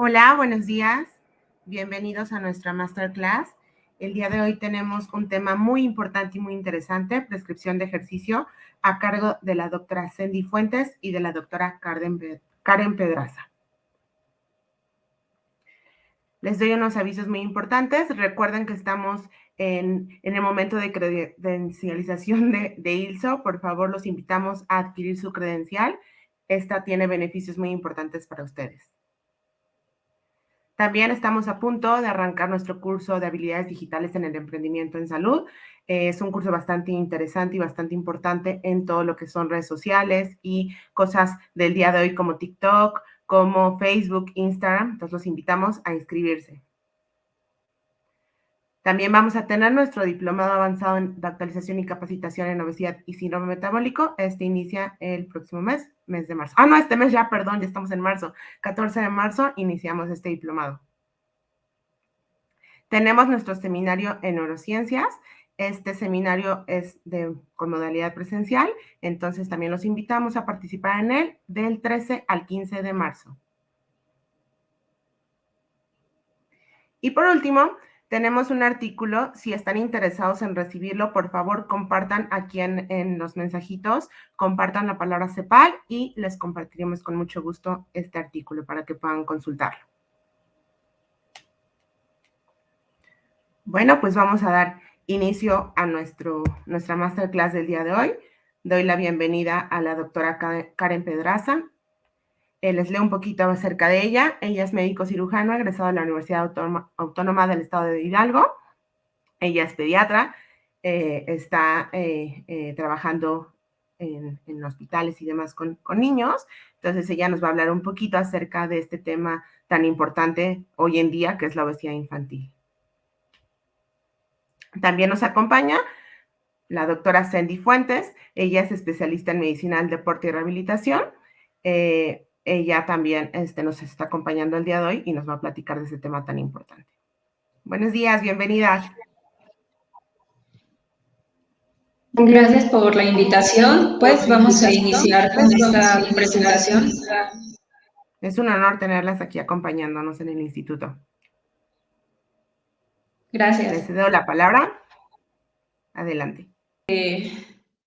Hola, buenos días. Bienvenidos a nuestra masterclass. El día de hoy tenemos un tema muy importante y muy interesante, prescripción de ejercicio, a cargo de la doctora Sandy Fuentes y de la doctora Karen Pedraza. Les doy unos avisos muy importantes. Recuerden que estamos en el momento de credencialización de ILSO. Por favor, los invitamos a adquirir su credencial. Esta tiene beneficios muy importantes para ustedes. También estamos a punto de arrancar nuestro curso de habilidades digitales en el emprendimiento en salud. Es un curso bastante interesante y bastante importante en todo lo que son redes sociales y cosas del día de hoy como TikTok, como Facebook, Instagram. Entonces los invitamos a inscribirse. También vamos a tener nuestro diplomado avanzado en actualización y capacitación en obesidad y síndrome metabólico. Este inicia el próximo mes de marzo. No, este mes ya, perdón, ya estamos en marzo. 14 de marzo iniciamos este diplomado. Tenemos nuestro seminario en neurociencias. Este seminario es con modalidad presencial, entonces también los invitamos a participar en él del 13 al 15 de marzo. Y por último, tenemos un artículo. Si están interesados en recibirlo, por favor, compartan aquí en los mensajitos, compartan la palabra CEPAL y les compartiremos con mucho gusto este artículo para que puedan consultarlo. Bueno, pues vamos a dar inicio a nuestra masterclass del día de hoy. Doy la bienvenida a la doctora Karen Pedraza. Les leo un poquito acerca de ella. Ella es médico cirujano, egresado de la Universidad Autónoma del Estado de Hidalgo. Ella es pediatra, está trabajando en hospitales y demás con niños. Entonces ella nos va a hablar un poquito acerca de este tema tan importante hoy en día, que es la obesidad infantil. También nos acompaña la doctora Sandy Fuentes. Ella es especialista en medicina del deporte y rehabilitación. Ella también nos está acompañando el día de hoy y nos va a platicar de ese tema tan importante. Buenos días, bienvenidas. Gracias por la invitación. Pues vamos a iniciar con esta presentación. Es un honor tenerlas aquí acompañándonos en el instituto. Gracias. Les cedo la palabra. Adelante.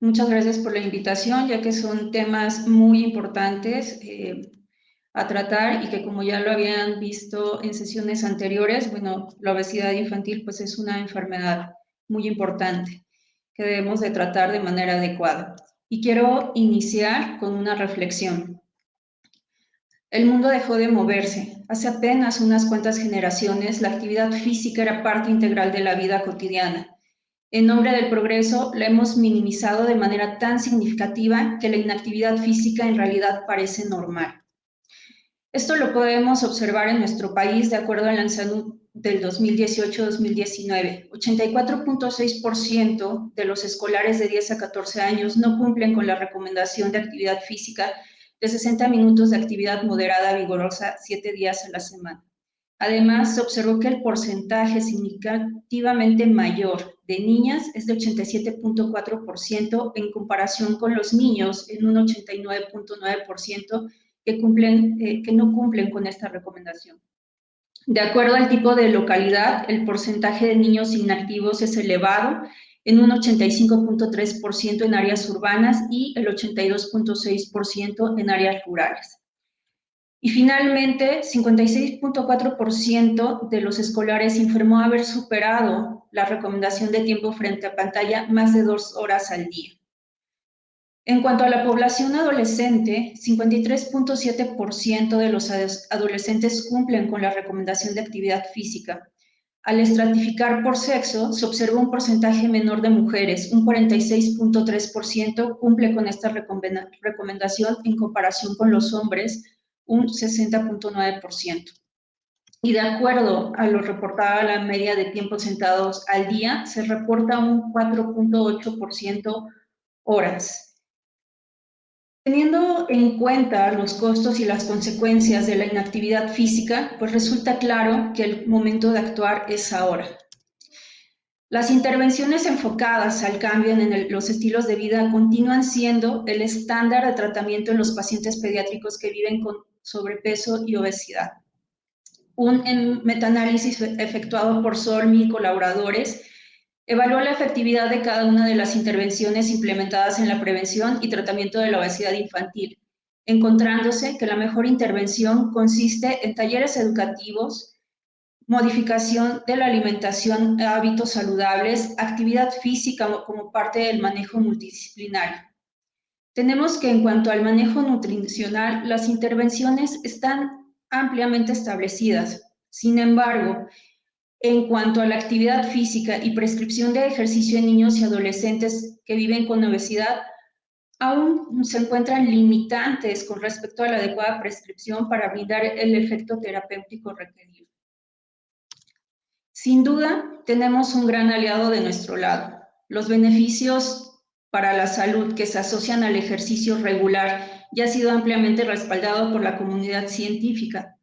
Muchas gracias por la invitación, ya que son temas muy importantes a tratar y que, como ya lo habían visto en sesiones anteriores, bueno, la obesidad infantil pues es una enfermedad muy importante que debemos de tratar de manera adecuada. Y quiero iniciar con una reflexión. El mundo dejó de moverse. Hace apenas unas cuantas generaciones, la actividad física era parte integral de la vida cotidiana. En nombre del progreso, la hemos minimizado de manera tan significativa que la inactividad física en realidad parece normal. Esto lo podemos observar en nuestro país de acuerdo al lanzamiento del 2018-2019. 84.6% de los escolares de 10 a 14 años no cumplen con la recomendación de actividad física de 60 minutos de actividad moderada vigorosa 7 días a la semana. Además, se observó que el porcentaje significativamente mayor de niñas es de 87.4% en comparación con los niños en un 89.9% que no cumplen con esta recomendación. De acuerdo al tipo de localidad, el porcentaje de niños inactivos es elevado en un 85.3% en áreas urbanas y el 82.6% en áreas rurales. Y finalmente, 56.4% de los escolares informó haber superado la recomendación de tiempo frente a pantalla más de 2 horas al día. En cuanto a la población adolescente, 53.7% de los adolescentes cumplen con la recomendación de actividad física. Al estratificar por sexo, se observa un porcentaje menor de mujeres, un 46.3% cumple con esta recomendación en comparación con los hombres, un 60.9%. Y de acuerdo a lo reportado a la media de tiempos sentados al día, se reporta un 4.8% horas. Teniendo en cuenta los costos y las consecuencias de la inactividad física, pues resulta claro que el momento de actuar es ahora. Las intervenciones enfocadas al cambio en los estilos de vida continúan siendo el estándar de tratamiento en los pacientes pediátricos que viven con sobrepeso y obesidad. Un metaanálisis efectuado por Solmi y colaboradores evaluó la efectividad de cada una de las intervenciones implementadas en la prevención y tratamiento de la obesidad infantil, encontrándose que la mejor intervención consiste en talleres educativos, modificación de la alimentación, hábitos saludables, actividad física como parte del manejo multidisciplinario. Tenemos que en cuanto al manejo nutricional, las intervenciones están ampliamente establecidas. Sin embargo, en cuanto a la actividad física y prescripción de ejercicio en niños y adolescentes que viven con obesidad, aún se encuentran limitantes con respecto a la adecuada prescripción para brindar el efecto terapéutico requerido. Sin duda, tenemos un gran aliado de nuestro lado. Los beneficios para la salud que se asocian al ejercicio regular ya ha sido ampliamente respaldado por la comunidad científica,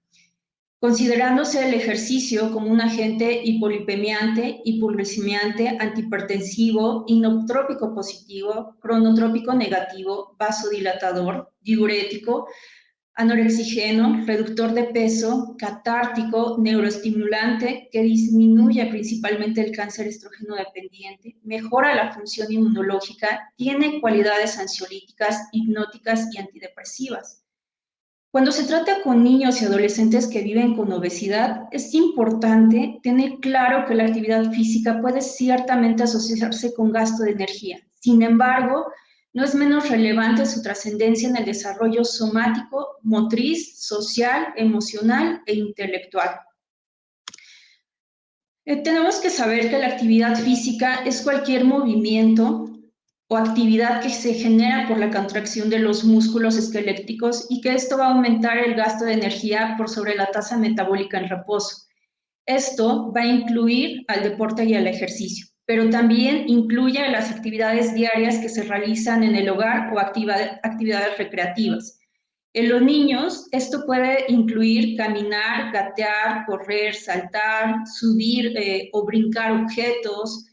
considerándose el ejercicio como un agente hipolipemiante, hipoglucemiante, antihipertensivo, inotrópico positivo, cronotrópico negativo, vasodilatador, diurético, anorexigeno, reductor de peso, catártico, neuroestimulante, que disminuye principalmente el cáncer estrógeno dependiente, mejora la función inmunológica, tiene cualidades ansiolíticas, hipnóticas y antidepresivas. Cuando se trata con niños y adolescentes que viven con obesidad, es importante tener claro que la actividad física puede ciertamente asociarse con gasto de energía. Sin embargo, no es menos relevante su trascendencia en el desarrollo somático, motriz, social, emocional e intelectual. Tenemos que saber que la actividad física es cualquier movimiento o actividad que se genera por la contracción de los músculos esqueléticos y que esto va a aumentar el gasto de energía por sobre la tasa metabólica en reposo. Esto va a incluir al deporte y al ejercicio, pero también incluye las actividades diarias que se realizan en el hogar o actividades recreativas. En los niños, esto puede incluir caminar, gatear, correr, saltar, subir o brincar objetos,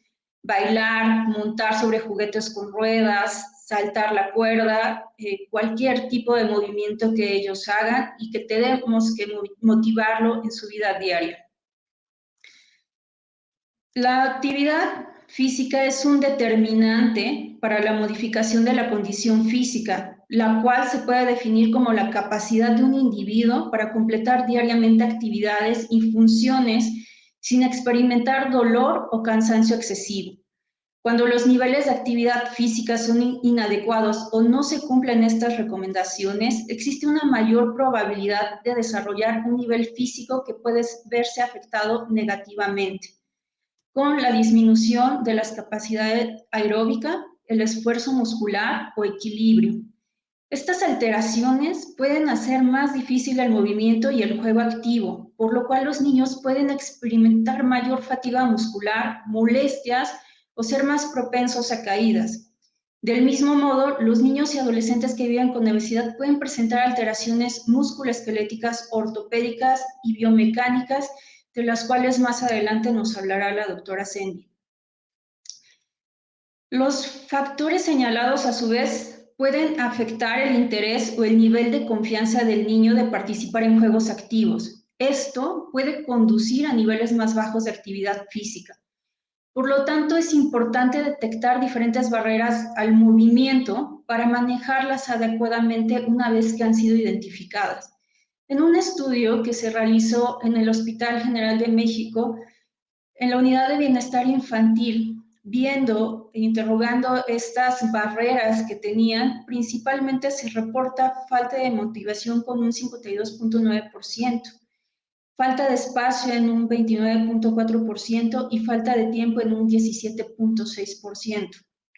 bailar, montar sobre juguetes con ruedas, saltar la cuerda, cualquier tipo de movimiento que ellos hagan y que tenemos que motivarlo en su vida diaria. La actividad física es un determinante para la modificación de la condición física, la cual se puede definir como la capacidad de un individuo para completar diariamente actividades y funciones sin experimentar dolor o cansancio excesivo. Cuando los niveles de actividad física son inadecuados o no se cumplen estas recomendaciones, existe una mayor probabilidad de desarrollar un nivel físico que puede verse afectado negativamente, con la disminución de las capacidades aeróbica, el esfuerzo muscular o equilibrio. Estas alteraciones pueden hacer más difícil el movimiento y el juego activo, por lo cual los niños pueden experimentar mayor fatiga muscular, molestias o ser más propensos a caídas. Del mismo modo, los niños y adolescentes que viven con obesidad pueden presentar alteraciones musculoesqueléticas, ortopédicas y biomecánicas, de las cuales más adelante nos hablará la doctora Sendy. Los factores señalados, a su vez, pueden afectar el interés o el nivel de confianza del niño de participar en juegos activos. Esto puede conducir a niveles más bajos de actividad física. Por lo tanto, es importante detectar diferentes barreras al movimiento para manejarlas adecuadamente una vez que han sido identificadas. En un estudio que se realizó en el Hospital General de México, en la Unidad de Bienestar Infantil, viendo e interrogando estas barreras que tenían, principalmente se reporta falta de motivación con un 52.9%, falta de espacio en un 29.4% y falta de tiempo en un 17.6%.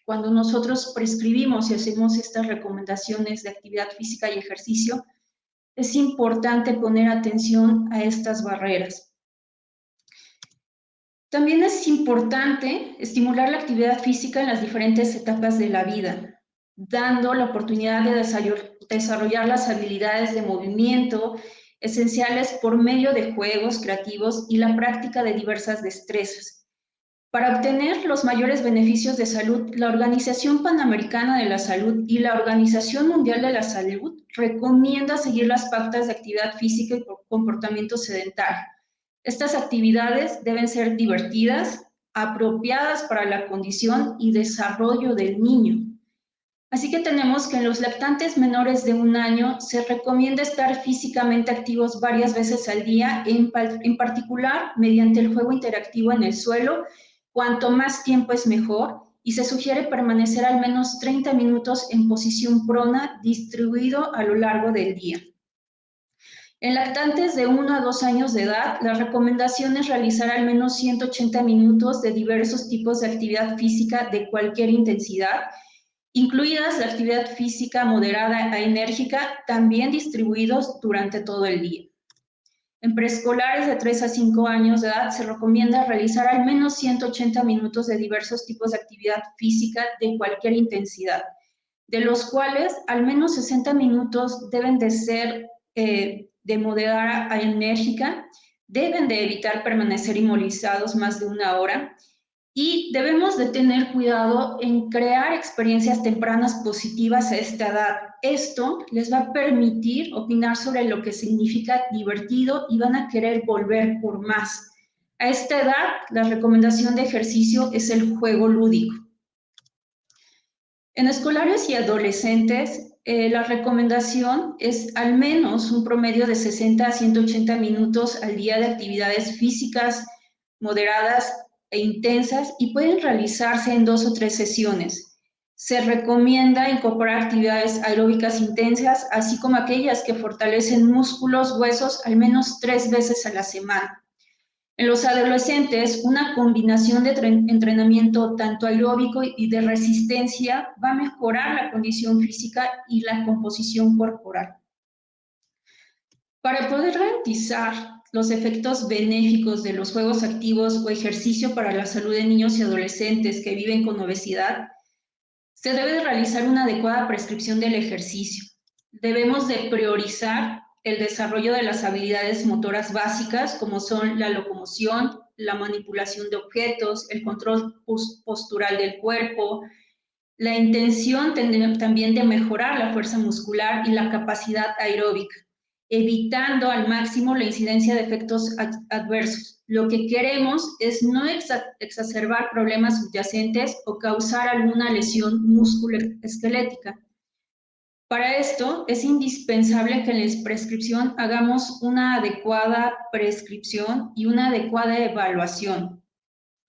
Cuando nosotros prescribimos y hacemos estas recomendaciones de actividad física y ejercicio, es importante poner atención a estas barreras. También es importante estimular la actividad física en las diferentes etapas de la vida, dando la oportunidad de desarrollar las habilidades de movimiento esenciales por medio de juegos creativos y la práctica de diversas destrezas. Para obtener los mayores beneficios de salud, la Organización Panamericana de la Salud y la Organización Mundial de la Salud recomienda seguir las pautas de actividad física y comportamiento sedentario, Estas actividades deben ser divertidas, apropiadas para la condición y desarrollo del niño. Así que tenemos que en los lactantes menores de 1 año se recomienda estar físicamente activos varias veces al día, en particular mediante el juego interactivo en el suelo. Cuanto más tiempo es mejor, y se sugiere permanecer al menos 30 minutos en posición prona, distribuido a lo largo del día. En lactantes de 1 a 2 años de edad, la recomendación es realizar al menos 180 minutos de diversos tipos de actividad física de cualquier intensidad, incluidas la actividad física moderada a enérgica, también distribuidos durante todo el día. En preescolares de 3 a 5 años de edad se recomienda realizar al menos 180 minutos de diversos tipos de actividad física de cualquier intensidad, de los cuales al menos 60 minutos deben de ser de moderada a enérgica, deben de evitar permanecer inmovilizados más de 1 hora, y debemos de tener cuidado en crear experiencias tempranas positivas a esta edad. Esto les va a permitir opinar sobre lo que significa divertido y van a querer volver por más. A esta edad, la recomendación de ejercicio es el juego lúdico. En escolares y adolescentes, la recomendación es al menos un promedio de 60 a 180 minutos al día de actividades físicas moderadas e intensas, y pueden realizarse en 2 o 3 sesiones. Se recomienda incorporar actividades aeróbicas intensas, así como aquellas que fortalecen músculos, huesos, al menos 3 veces a la semana. En los adolescentes, una combinación de entrenamiento tanto aeróbico y de resistencia va a mejorar la condición física y la composición corporal. Para poder garantizar los efectos benéficos de los juegos activos o ejercicio para la salud de niños y adolescentes que viven con obesidad, se debe de realizar una adecuada prescripción del ejercicio. Debemos de priorizar el desarrollo de las habilidades motoras básicas, como son la locomoción, la manipulación de objetos, el control postural del cuerpo, la intención también de mejorar la fuerza muscular y la capacidad aeróbica, evitando al máximo la incidencia de efectos adversos. Lo que queremos es no exacerbar problemas subyacentes o causar alguna lesión musculoesquelética. Para esto, es indispensable que en la prescripción hagamos una adecuada prescripción y una adecuada evaluación.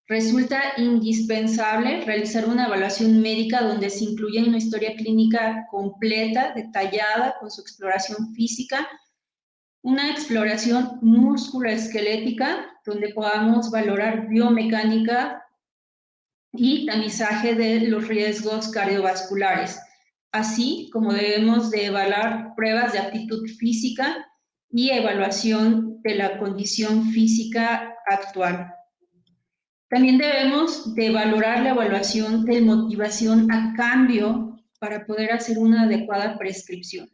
Resulta indispensable realizar una evaluación médica donde se incluya una historia clínica completa, detallada, con su exploración física, una exploración musculoesquelética, donde podamos valorar biomecánica y tamizaje de los riesgos cardiovasculares, así como debemos de evaluar pruebas de aptitud física y evaluación de la condición física actual. También debemos de valorar la evaluación de motivación a cambio para poder hacer una adecuada prescripción.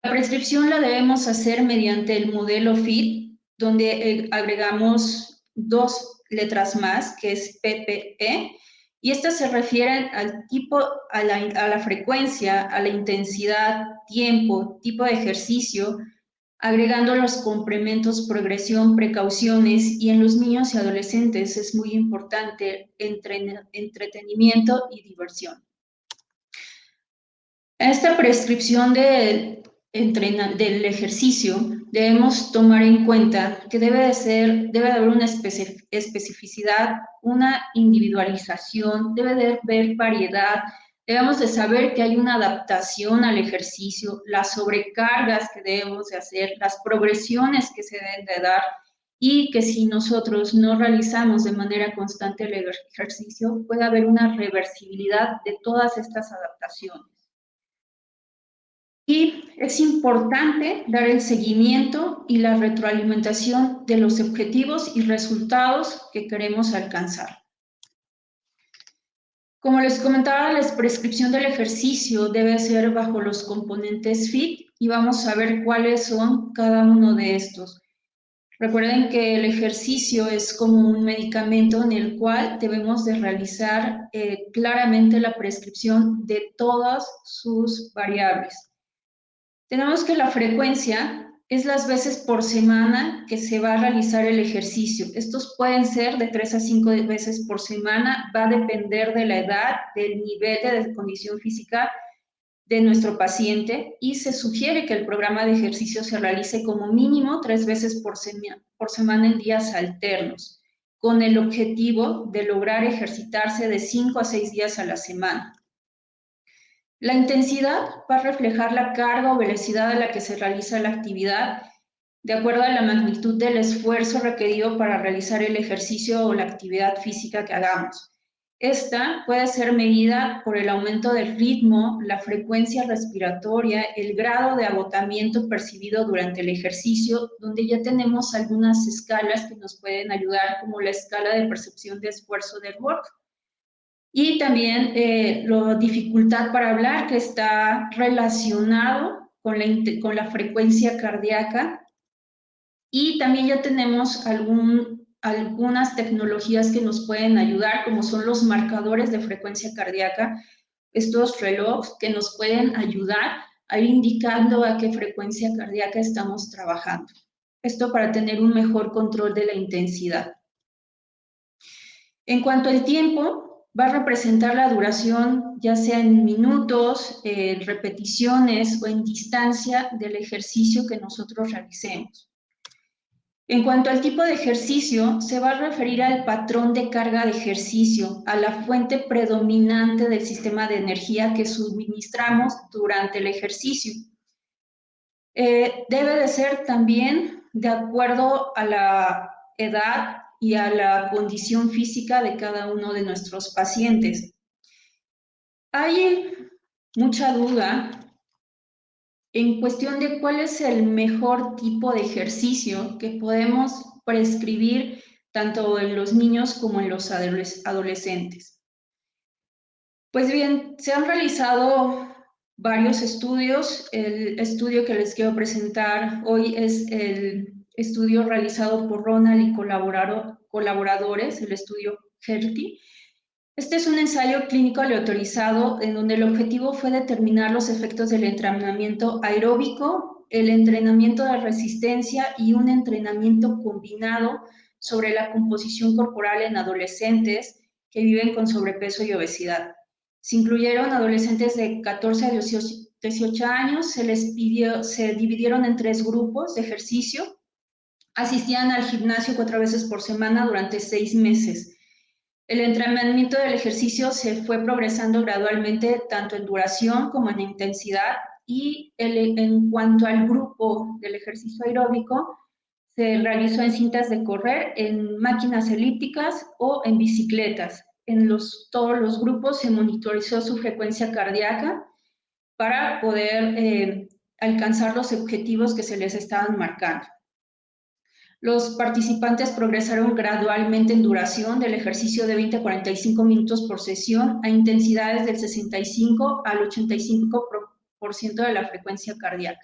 La prescripción la debemos hacer mediante el modelo FIT, donde agregamos 2 letras más, que es PPE, y estas se refieren al tipo, a la frecuencia, a la intensidad, tiempo, tipo de ejercicio, agregando los complementos progresión, precauciones, y en los niños y adolescentes es muy importante entretenimiento y diversión. En esta prescripción del ejercicio debemos tomar en cuenta que debe haber una especificidad, una individualización, debe de haber variedad. Debemos de saber que hay una adaptación al ejercicio, las sobrecargas que debemos de hacer, las progresiones que se deben de dar, y que si nosotros no realizamos de manera constante el ejercicio, puede haber una reversibilidad de todas estas adaptaciones. Y es importante dar el seguimiento y la retroalimentación de los objetivos y resultados que queremos alcanzar. Como les comentaba, la prescripción del ejercicio debe ser bajo los componentes FIT, y vamos a ver cuáles son cada uno de estos. Recuerden que el ejercicio es como un medicamento en el cual debemos de realizar claramente la prescripción de todas sus variables. Tenemos que la frecuencia es las veces por semana que se va a realizar el ejercicio. Estos pueden ser de 3 a 5 veces por semana, va a depender de la edad, del nivel de condición física de nuestro paciente y se sugiere que el programa de ejercicio se realice como mínimo 3 veces por semana en días alternos, con el objetivo de lograr ejercitarse de 5 a 6 días a la semana. La intensidad va a reflejar la carga o velocidad a la que se realiza la actividad, de acuerdo a la magnitud del esfuerzo requerido para realizar el ejercicio o la actividad física que hagamos. Esta puede ser medida por el aumento del ritmo, la frecuencia respiratoria, el grado de agotamiento percibido durante el ejercicio, donde ya tenemos algunas escalas que nos pueden ayudar, como la escala de percepción de esfuerzo del work. Y también la dificultad para hablar, que está relacionado con la frecuencia cardíaca. Y también ya tenemos algunas tecnologías que nos pueden ayudar, como son los marcadores de frecuencia cardíaca, estos relojes que nos pueden ayudar a ir indicando a qué frecuencia cardíaca estamos trabajando. Esto para tener un mejor control de la intensidad. En cuanto al tiempo, va a representar la duración, ya sea en minutos, en repeticiones o en distancia del ejercicio que nosotros realicemos. En cuanto al tipo de ejercicio, se va a referir al patrón de carga de ejercicio, a la fuente predominante del sistema de energía que suministramos durante el ejercicio. Debe de ser también de acuerdo a la edad y a la condición física de cada uno de nuestros pacientes. Hay mucha duda en cuestión de cuál es el mejor tipo de ejercicio que podemos prescribir tanto en los niños como en los adolescentes. Pues bien, se han realizado varios estudios. El estudio que les quiero presentar hoy es el estudio realizado por Ronald y colaboradores, el estudio HERTI. Este es un ensayo clínico aleatorizado en donde el objetivo fue determinar los efectos del entrenamiento aeróbico, el entrenamiento de resistencia y un entrenamiento combinado sobre la composición corporal en adolescentes que viven con sobrepeso y obesidad. Se incluyeron adolescentes de 14 a 18 años, se dividieron en 3 grupos de ejercicio, asistían al gimnasio 4 veces por semana durante 6 meses. El entrenamiento del ejercicio se fue progresando gradualmente tanto en duración como en intensidad y en cuanto al grupo del ejercicio aeróbico, se realizó en cintas de correr, en máquinas elípticas o en bicicletas. En todos los grupos se monitorizó su frecuencia cardíaca para poder alcanzar los objetivos que se les estaban marcando. Los participantes progresaron gradualmente en duración del ejercicio de 20 a 45 minutos por sesión a intensidades del 65 al 85% de la frecuencia cardíaca.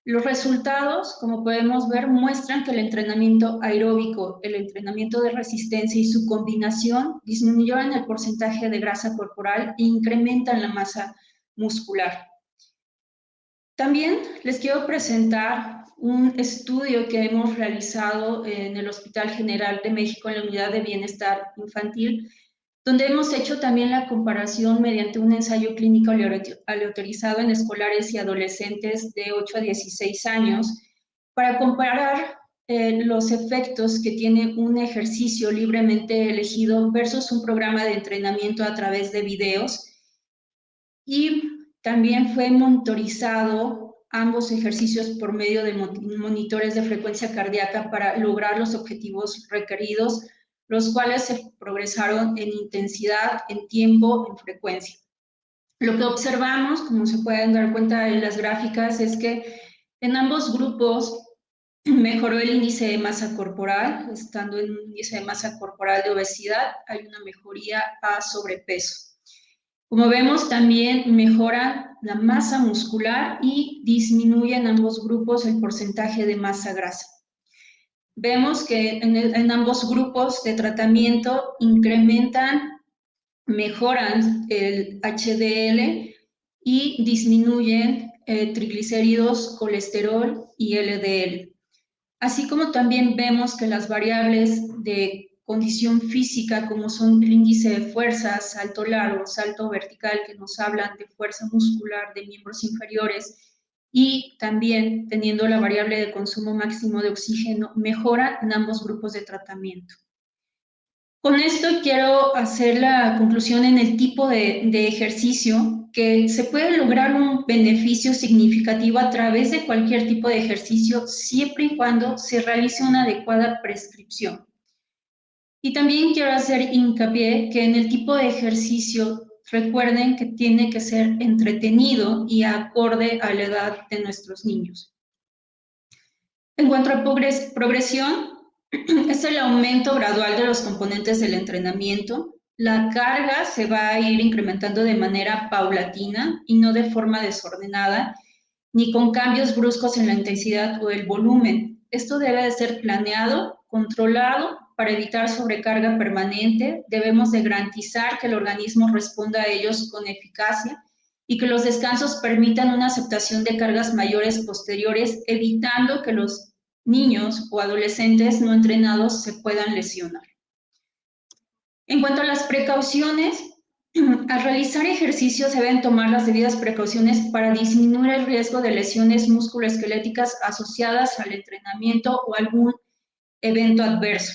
Los resultados, como podemos ver, muestran que el entrenamiento aeróbico, el entrenamiento de resistencia y su combinación disminuyeron el porcentaje de grasa corporal e incrementan la masa muscular. También les quiero presentar un estudio que hemos realizado en el Hospital General de México en la Unidad de Bienestar Infantil, donde hemos hecho también la comparación mediante un ensayo clínico aleatorizado en escolares y adolescentes de 8 a 16 años para comparar los efectos que tiene un ejercicio libremente elegido versus un programa de entrenamiento a través de videos. Y también fue monitorizado ambos ejercicios por medio de monitores de frecuencia cardíaca para lograr los objetivos requeridos, los cuales se progresaron en intensidad, en tiempo, en frecuencia. Lo que observamos, como se pueden dar cuenta en las gráficas, es que en ambos grupos mejoró el índice de masa corporal, estando en un índice de masa corporal de obesidad, hay una mejoría a sobrepeso. Como vemos, también mejora la masa muscular y disminuye en ambos grupos el porcentaje de masa grasa. Vemos que en ambos grupos de tratamiento mejoran el HDL y disminuyen triglicéridos, colesterol y LDL. Así como también vemos que las variables de condición física, como son el índice de fuerza, salto largo, salto vertical, que nos hablan de fuerza muscular de miembros inferiores, y también teniendo la variable de consumo máximo de oxígeno, mejora en ambos grupos de tratamiento. Con esto quiero hacer la conclusión en el tipo de ejercicio, que se puede lograr un beneficio significativo a través de cualquier tipo de ejercicio, siempre y cuando se realice una adecuada prescripción. Y también quiero hacer hincapié que en el tipo de ejercicio, recuerden que tiene que ser entretenido y acorde a la edad de nuestros niños. En cuanto a progresión, es el aumento gradual de los componentes del entrenamiento. La carga se va a ir incrementando de manera paulatina y no de forma desordenada, ni con cambios bruscos en la intensidad o el volumen. Esto debe de ser planeado, controlado, para evitar sobrecarga permanente. Debemos de garantizar que el organismo responda a ellos con eficacia y que los descansos permitan una aceptación de cargas mayores posteriores, evitando que los niños o adolescentes no entrenados se puedan lesionar. En cuanto a las precauciones, al realizar ejercicios se deben tomar las debidas precauciones para disminuir el riesgo de lesiones musculoesqueléticas asociadas al entrenamiento o algún evento adverso.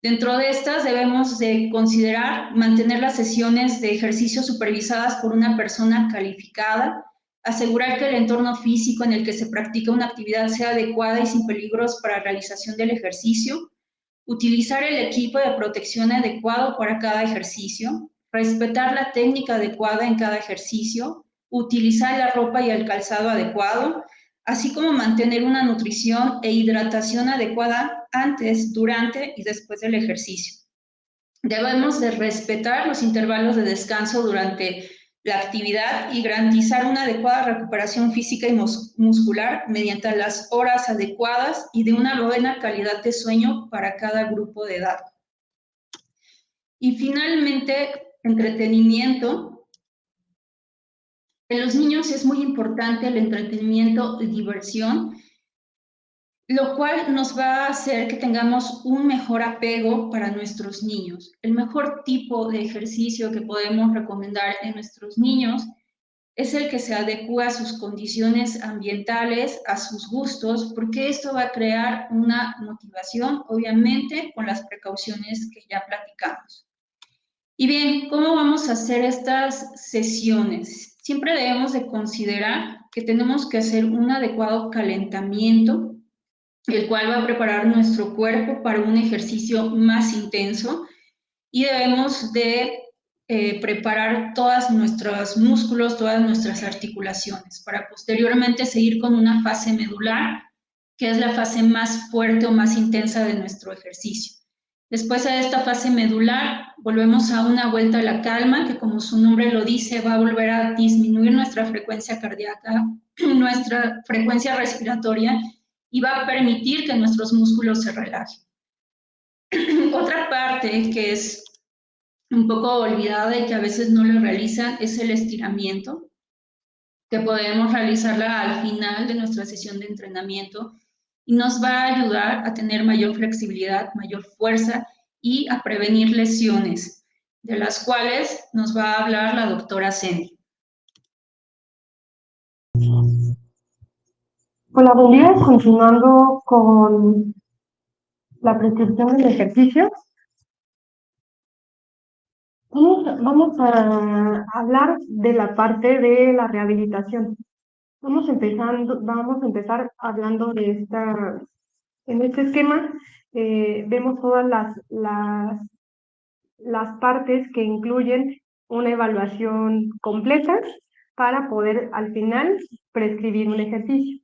Dentro de estas debemos de considerar mantener las sesiones de ejercicio supervisadas por una persona calificada, asegurar que el entorno físico en el que se practica una actividad sea adecuada y sin peligros para la realización del ejercicio, utilizar el equipo de protección adecuado para cada ejercicio, respetar la técnica adecuada en cada ejercicio, utilizar la ropa y el calzado adecuado, así como mantener una nutrición e hidratación adecuada antes, durante y después del ejercicio. Debemos de respetar los intervalos de descanso durante la actividad y garantizar una adecuada recuperación física y muscular mediante las horas adecuadas y de una buena calidad de sueño para cada grupo de edad. Y finalmente, entretenimiento. En los niños es muy importante el entretenimiento y diversión, lo cual nos va a hacer que tengamos un mejor apego para nuestros niños. El mejor tipo de ejercicio que podemos recomendar en nuestros niños es el que se adecúa a sus condiciones ambientales, a sus gustos, porque esto va a crear una motivación, obviamente, con las precauciones que ya platicamos. Y bien, ¿cómo vamos a hacer estas sesiones? Siempre debemos de considerar que tenemos que hacer un adecuado calentamiento, el cual va a preparar nuestro cuerpo para un ejercicio más intenso, y debemos de preparar todos nuestros músculos, todas nuestras articulaciones, para posteriormente seguir con una fase medular, que es la fase más fuerte o más intensa de nuestro ejercicio. Después de esta fase medular, volvemos a una vuelta a la calma, que como su nombre lo dice, va a volver a disminuir nuestra frecuencia cardíaca, nuestra frecuencia respiratoria, y va a permitir que nuestros músculos se relajen. Otra parte que es un poco olvidada y que a veces no lo realizan es el estiramiento, que podemos realizarla al final de nuestra sesión de entrenamiento y nos va a ayudar a tener mayor flexibilidad, mayor fuerza y a prevenir lesiones, de las cuales nos va a hablar la doctora Cindy. Hola, buen día. Continuando con la prescripción del ejercicio, vamos a hablar de la parte de la rehabilitación. Vamos a empezar hablando de en este esquema, vemos todas las partes que incluyen una evaluación completa para poder al final prescribir un ejercicio.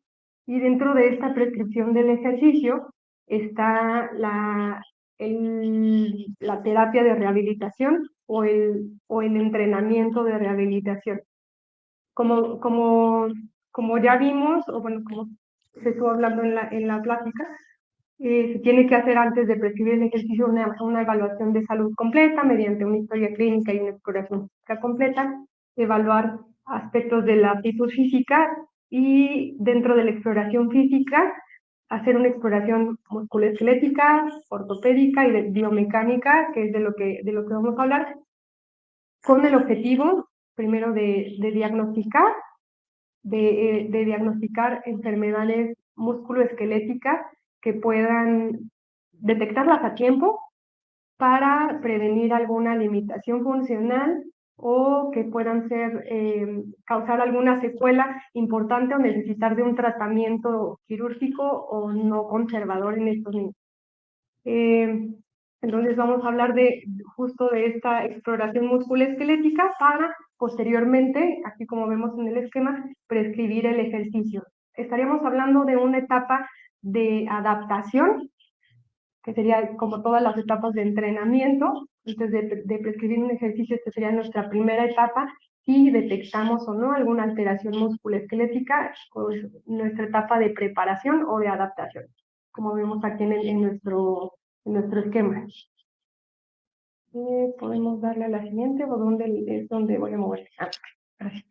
Y dentro de esta prescripción del ejercicio está la terapia de rehabilitación o el entrenamiento de rehabilitación. Como ya vimos, o bueno, como se estuvo hablando en la plática, se tiene que hacer antes de prescribir el ejercicio una evaluación de salud completa mediante una historia clínica y una exploración física completa, evaluar aspectos de la aptitud física y dentro de la exploración física, hacer una exploración musculoesquelética, ortopédica y de biomecánica, que es de lo que vamos a hablar, con el objetivo, primero, de diagnosticar, de diagnosticar enfermedades musculoesqueléticas que puedan detectarlas a tiempo para prevenir alguna limitación funcional o que puedan causar alguna secuela importante o necesitar de un tratamiento quirúrgico o no conservador en estos niños. Entonces vamos a hablar justo de esta exploración musculoesquelética para posteriormente, aquí como vemos en el esquema, prescribir el ejercicio. Estaríamos hablando de una etapa de adaptación, que sería como todas las etapas de entrenamiento. Antes de prescribir un ejercicio, esta sería nuestra primera etapa, si detectamos o no alguna alteración musculoesquelética, pues nuestra etapa de preparación o de adaptación, como vemos aquí en nuestro esquema. Podemos darle a la siguiente, o dónde es donde voy a mover. Gracias.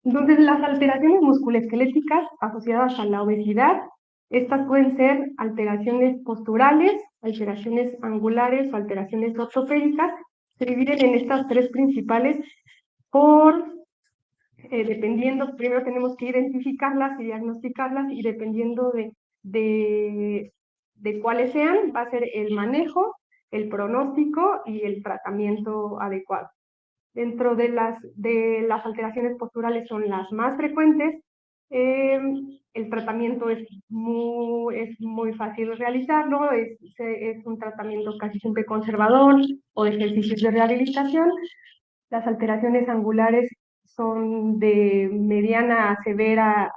Entonces, las alteraciones musculoesqueléticas asociadas a la obesidad, estas pueden ser alteraciones posturales, alteraciones angulares o alteraciones ortopédicas. Se dividen en estas tres principales dependiendo, primero tenemos que identificarlas y diagnosticarlas, y dependiendo de cuáles sean, va a ser el manejo, el pronóstico y el tratamiento adecuado. Dentro de las alteraciones posturales son las más frecuentes. El tratamiento es muy fácil realizarlo, es un tratamiento casi siempre conservador o de ejercicios de rehabilitación. Las alteraciones angulares son de mediana a severa,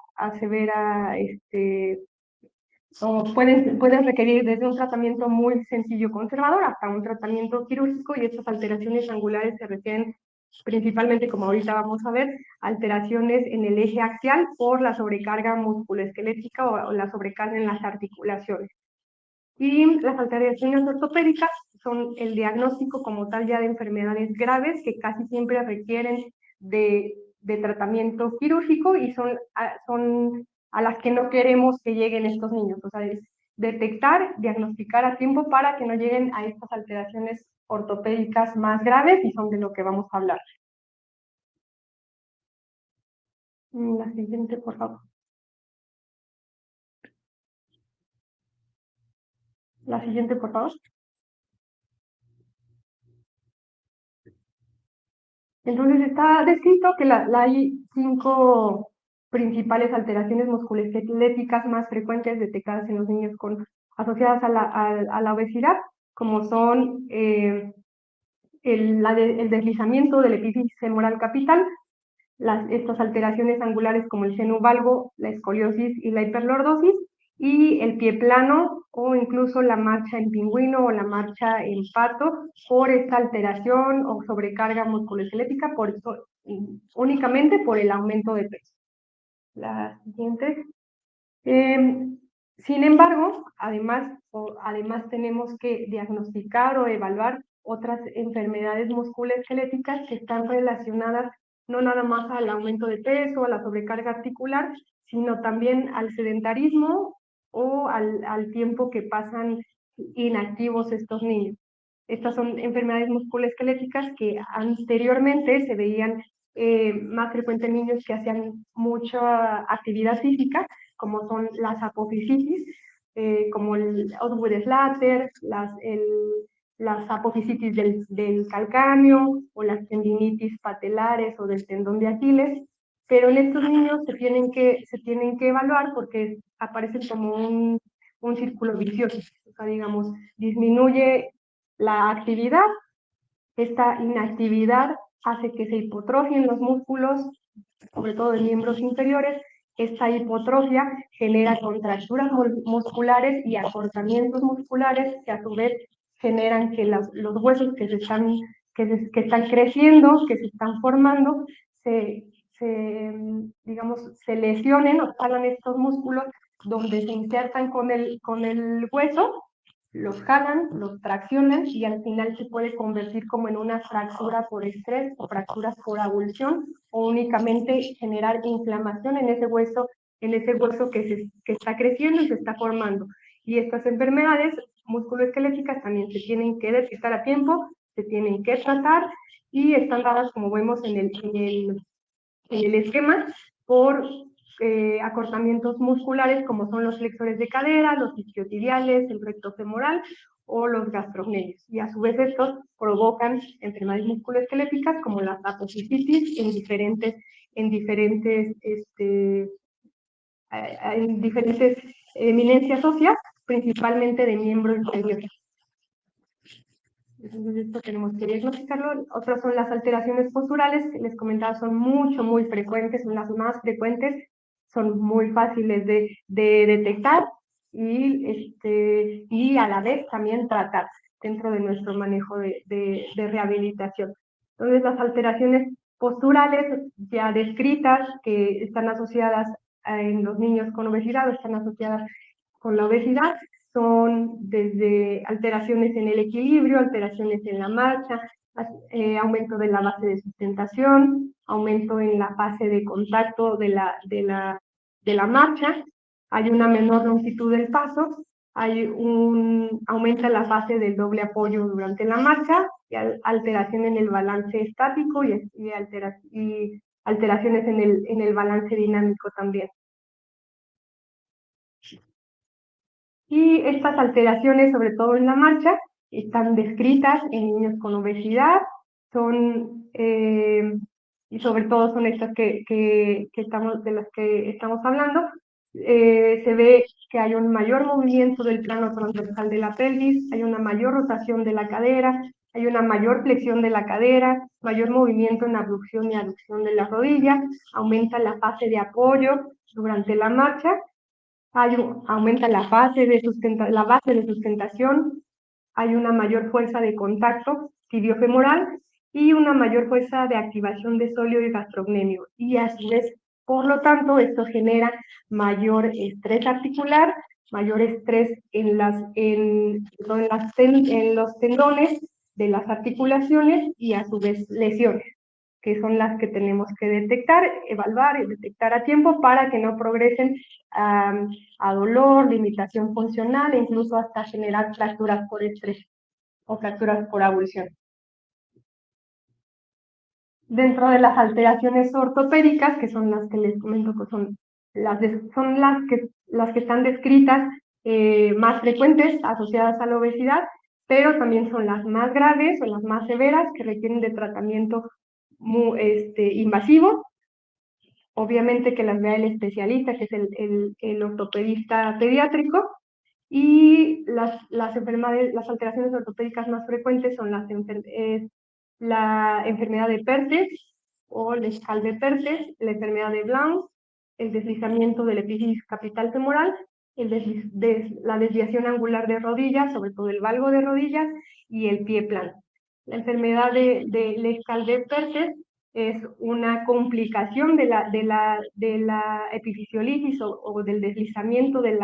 o pueden requerir desde un tratamiento muy sencillo conservador hasta un tratamiento quirúrgico, y estas alteraciones angulares se refieren principalmente, como ahorita vamos a ver, alteraciones en el eje axial por la sobrecarga musculoesquelética o la sobrecarga en las articulaciones. Y las alteraciones ortopédicas son el diagnóstico como tal ya de enfermedades graves que casi siempre requieren de tratamiento quirúrgico, y son a las que no queremos que lleguen estos niños. O sea, es detectar, diagnosticar a tiempo para que no lleguen a estas alteraciones ortopédicas más graves, y son de lo que vamos a hablar. La siguiente, por favor. La siguiente, por favor. Entonces está descrito que hay 5 principales alteraciones musculoesqueléticas más frecuentes detectadas en los niños asociadas a la obesidad, como son el deslizamiento del epífisis femoral capital, estas alteraciones angulares como el seno valgo, la escoliosis y la hiperlordosis, y el pie plano o incluso la marcha en pingüino o la marcha en pato por esta alteración o sobrecarga musculoesquelética, únicamente por el aumento de peso. La siguiente. Sin embargo, además tenemos que diagnosticar o evaluar otras enfermedades musculoesqueléticas que están relacionadas no nada más al aumento de peso, a la sobrecarga articular, sino también al sedentarismo o al tiempo que pasan inactivos estos niños. Estas son enfermedades musculoesqueléticas que anteriormente se veían más frecuentes en niños que hacían mucha actividad física, como son las apofisitis, como el Osgood-Schlatter, las apofisitis del calcáneo o las tendinitis patelares o del tendón de Aquiles. Pero en estos niños se tienen que evaluar porque aparecen como un círculo vicioso. O sea, digamos, disminuye la actividad, esta inactividad hace que se hipotrofien los músculos, sobre todo de miembros inferiores. Esta hipotrofia genera contracturas musculares y acortamientos musculares, que a su vez generan que los huesos que están creciendo, que se están formando, se lesionen o jalan estos músculos, donde se insertan con el hueso, los jalan, los traccionan, y al final se puede convertir como en una fractura por estrés o fracturas por avulsión, o únicamente generar inflamación en ese hueso ese hueso que está creciendo y se está formando. Y estas enfermedades musculoesqueléticas también se tienen que detectar a tiempo, se tienen que tratar y están dadas, como vemos en el esquema, por acortamientos musculares como son los flexores de cadera, los isquiotibiales, el recto femoral o los gastrocnemios. Y a su vez estos provocan enfermedades musculoesqueléticas como la apofisitis en diferentes eminencias óseas, principalmente de miembro inferior. Entonces esto tenemos que diagnosticarlo. Otras son las alteraciones posturales, que les comentaba, son muy frecuentes, son las más frecuentes, son muy fáciles de detectar y a la vez también tratar dentro de nuestro manejo de rehabilitación. Entonces las alteraciones posturales ya descritas, que están asociadas en los niños con obesidad, están asociadas con la obesidad, son desde alteraciones en el equilibrio, alteraciones en la marcha, aumento de la base de sustentación, aumento en la fase de contacto de la marcha, hay una menor longitud del paso, aumenta la fase del doble apoyo durante la marcha, y alteración en el balance estático y alteraciones en el balance dinámico también. Y estas alteraciones, sobre todo en la marcha, están descritas en niños con obesidad, y sobre todo son estas de las que estamos hablando. Se ve que hay un mayor movimiento del plano transversal de la pelvis, hay una mayor rotación de la cadera, hay una mayor flexión de la cadera, mayor movimiento en abducción y aducción de la rodilla, aumenta la fase de apoyo durante la marcha, aumenta la base de sustentación, hay una mayor fuerza de contacto tibiofemoral y una mayor fuerza de activación de sóleo y gastrocnemio. Y a su vez, por lo tanto, esto genera mayor estrés articular, mayor estrés en los tendones de las articulaciones y a su vez lesiones, que son las que tenemos que detectar, evaluar y detectar a tiempo para que no progresen a dolor, limitación funcional e incluso hasta generar fracturas por estrés o fracturas por abulsión. Dentro de las alteraciones ortopédicas, que son las que les comento que son las que están descritas más frecuentes asociadas a la obesidad, pero también son las más graves o las más severas que requieren de tratamiento invasivo. Obviamente que las vea el especialista, que es el ortopedista pediátrico, y las alteraciones ortopédicas más frecuentes son la enfermedad de Perthes o el escal de Perthes, la enfermedad de Blount, el deslizamiento del epífisis capital femoral, la desviación angular de rodillas, sobre todo el valgo de rodillas, y el pie plano. La enfermedad del escal de Perthes es una complicación de la epifisiolitis o del deslizamiento de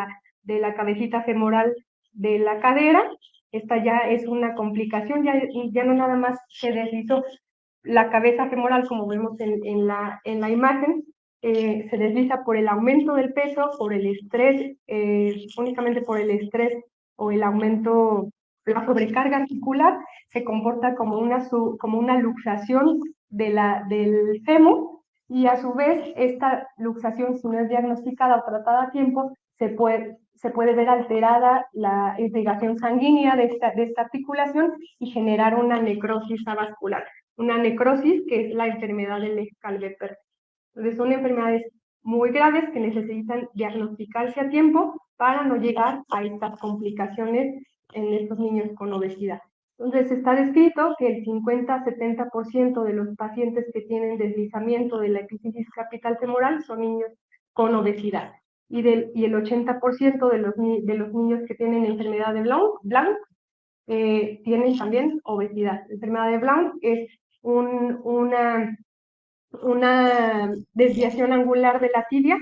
la cabecita femoral de la cadera. Esta ya es una complicación, ya no nada más se deslizó la cabeza femoral como vemos en la imagen, se desliza por el aumento del peso, por el estrés, únicamente por el estrés o el aumento, la sobrecarga articular, se comporta como una luxación del fémur, y a su vez esta luxación, si no es diagnosticada o tratada a tiempo, se puede ver alterada la irrigación sanguínea de esta articulación y generar una necrosis avascular. Una necrosis que es la enfermedad del escal de Perthes. Entonces son enfermedades muy graves que necesitan diagnosticarse a tiempo para no llegar a estas complicaciones en estos niños con obesidad. Entonces está descrito que el 50-70% de los pacientes que tienen deslizamiento de la epífisis capital femoral son niños con obesidad. Y el 80% de los niños que tienen enfermedad de Blount tienen también obesidad. La enfermedad de Blount es una desviación angular de la tibia,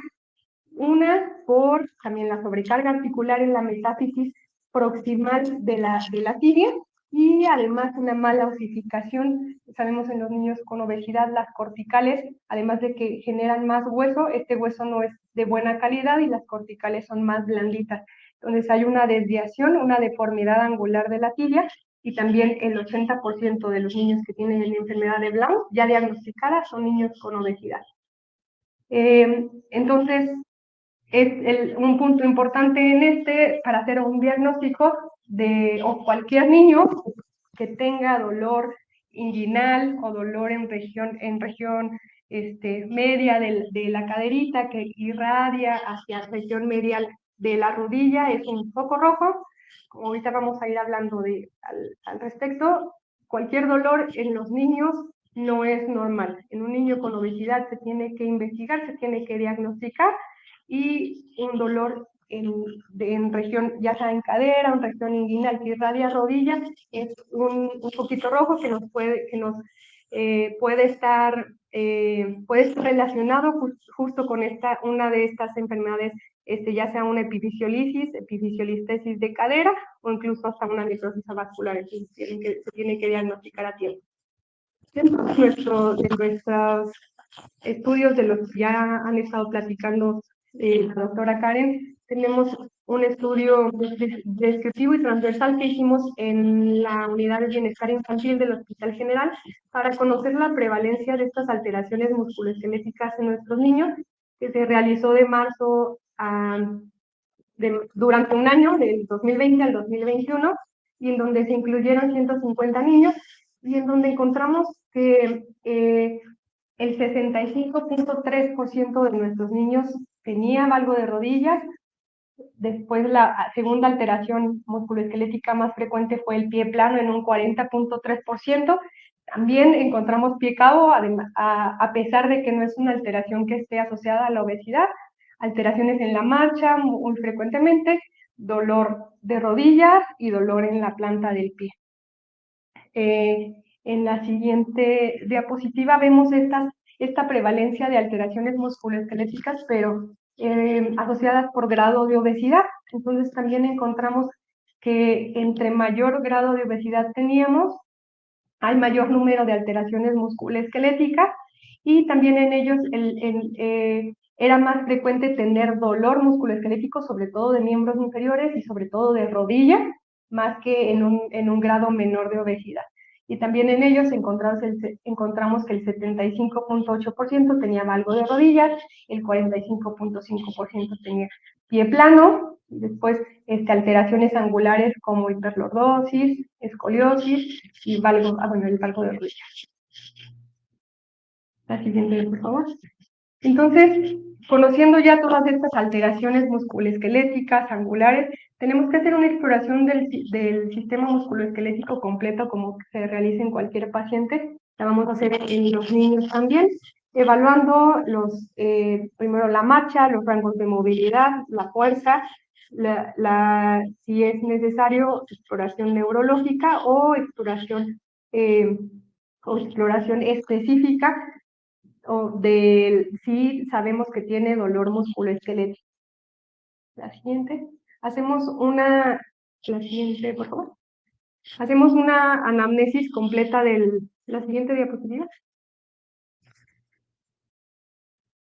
por también la sobrecarga articular en la metáfisis proximal de la tibia, y además una mala osificación. Sabemos en los niños con obesidad las corticales, además de que generan más hueso, este hueso no es de buena calidad y las corticales son más blanditas. Entonces hay una desviación, una deformidad angular de la tibia, y también el 80% de los niños que tienen la enfermedad de Blount ya diagnosticada son niños con obesidad. Entonces, es un punto importante para hacer un diagnóstico o cualquier niño que tenga dolor inguinal o dolor en región media de la caderita que irradia hacia la región medial de la rodilla, es un foco rojo. Como ahorita vamos a ir hablando al respecto, cualquier dolor en los niños no es normal. En un niño con obesidad se tiene que investigar, se tiene que diagnosticar, y un dolor en región, ya sea en cadera, en región inguinal que irradia rodillas, es un poquito rojo que nos puede estar relacionado justo con una de estas enfermedades, ya sea una epifisiolistesis de cadera o incluso hasta una necrosis vascular, que se tiene que diagnosticar a tiempo. Dentro de nuestros estudios de los que ya han estado platicando la doctora Karen, tenemos un estudio descriptivo y transversal que hicimos en la unidad de bienestar infantil del Hospital General para conocer la prevalencia de estas alteraciones musculoesqueléticas en nuestros niños, que se realizó de marzo durante un año, del 2020 al 2021, y en donde se incluyeron 150 niños, y en donde encontramos que el 65.3% de nuestros niños tenía valgo de rodillas. Después, la segunda alteración musculoesquelética más frecuente fue el pie plano en un 40.3%. También encontramos pie cabo, a pesar de que no es una alteración que esté asociada a la obesidad, alteraciones en la marcha muy frecuentemente, dolor de rodillas y dolor en la planta del pie. En la siguiente diapositiva vemos esta prevalencia de alteraciones musculoesqueléticas, pero asociadas por grado de obesidad. Entonces también encontramos que entre mayor grado de obesidad teníamos, hay mayor número de alteraciones musculoesqueléticas, y también en ellos era más frecuente tener dolor musculoesquelético, sobre todo de miembros inferiores y sobre todo de rodillas, más que en un grado menor de obesidad. Y también en ellos encontramos que el 75.8% tenía valgo de rodillas, el 45.5% tenía pie plano, y después alteraciones angulares como hiperlordosis, escoliosis y el valgo de rodillas. La siguiente, por favor. Entonces, conociendo ya todas estas alteraciones musculoesqueléticas, angulares, tenemos que hacer una exploración del sistema musculoesquelético completo, como se realiza en cualquier paciente. La vamos a hacer en los niños también, evaluando primero la marcha, los rangos de movilidad, la fuerza, si es necesario, exploración neurológica o exploración específica, o si sabemos que tiene dolor musculoesquelético. La siguiente. La siguiente, por favor. Hacemos una anamnesis completa la siguiente diapositiva.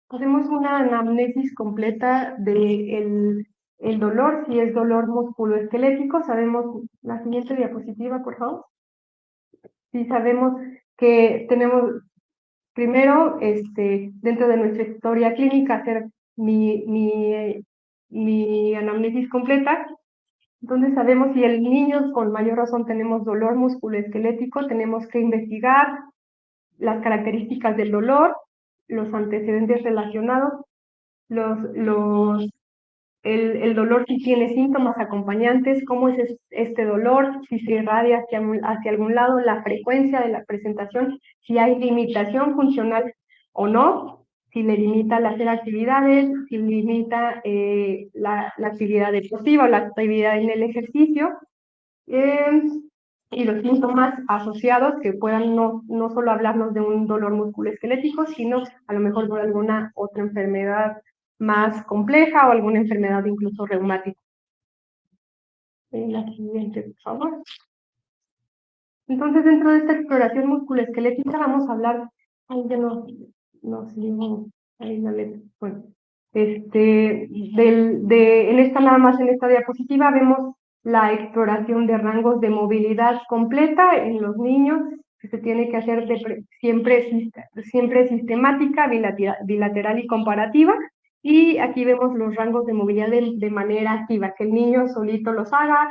Hacemos una anamnesis completa del dolor, si es dolor musculoesquelético. Sabemos, la siguiente diapositiva, por favor. Si sabemos que tenemos, primero, dentro de nuestra historia clínica, hacer mi anamnesis completa. Entonces sabemos si el niño con mayor razón tenemos dolor musculoesquelético, tenemos que investigar las características del dolor, los antecedentes relacionados, el dolor si tiene síntomas acompañantes, cómo es este dolor, si se irradia hacia algún lado, la frecuencia de la presentación, si hay limitación funcional o no, si le limita las hacer actividades, si limita la actividad deportiva o la actividad en el ejercicio, y los síntomas asociados que puedan no solo hablarnos de un dolor musculoesquelético, sino a lo mejor de alguna otra enfermedad más compleja o alguna enfermedad incluso reumática. La siguiente, por favor. Entonces, dentro de esta exploración musculoesquelética vamos a hablar, ahí ya nos digo, ahí la letra, bueno, En esta nada más en esta diapositiva vemos la exploración de rangos de movilidad completa en los niños, que se tiene que hacer siempre sistemática, bilateral y comparativa. Y aquí vemos los rangos de movilidad de manera activa, que el niño solito los haga,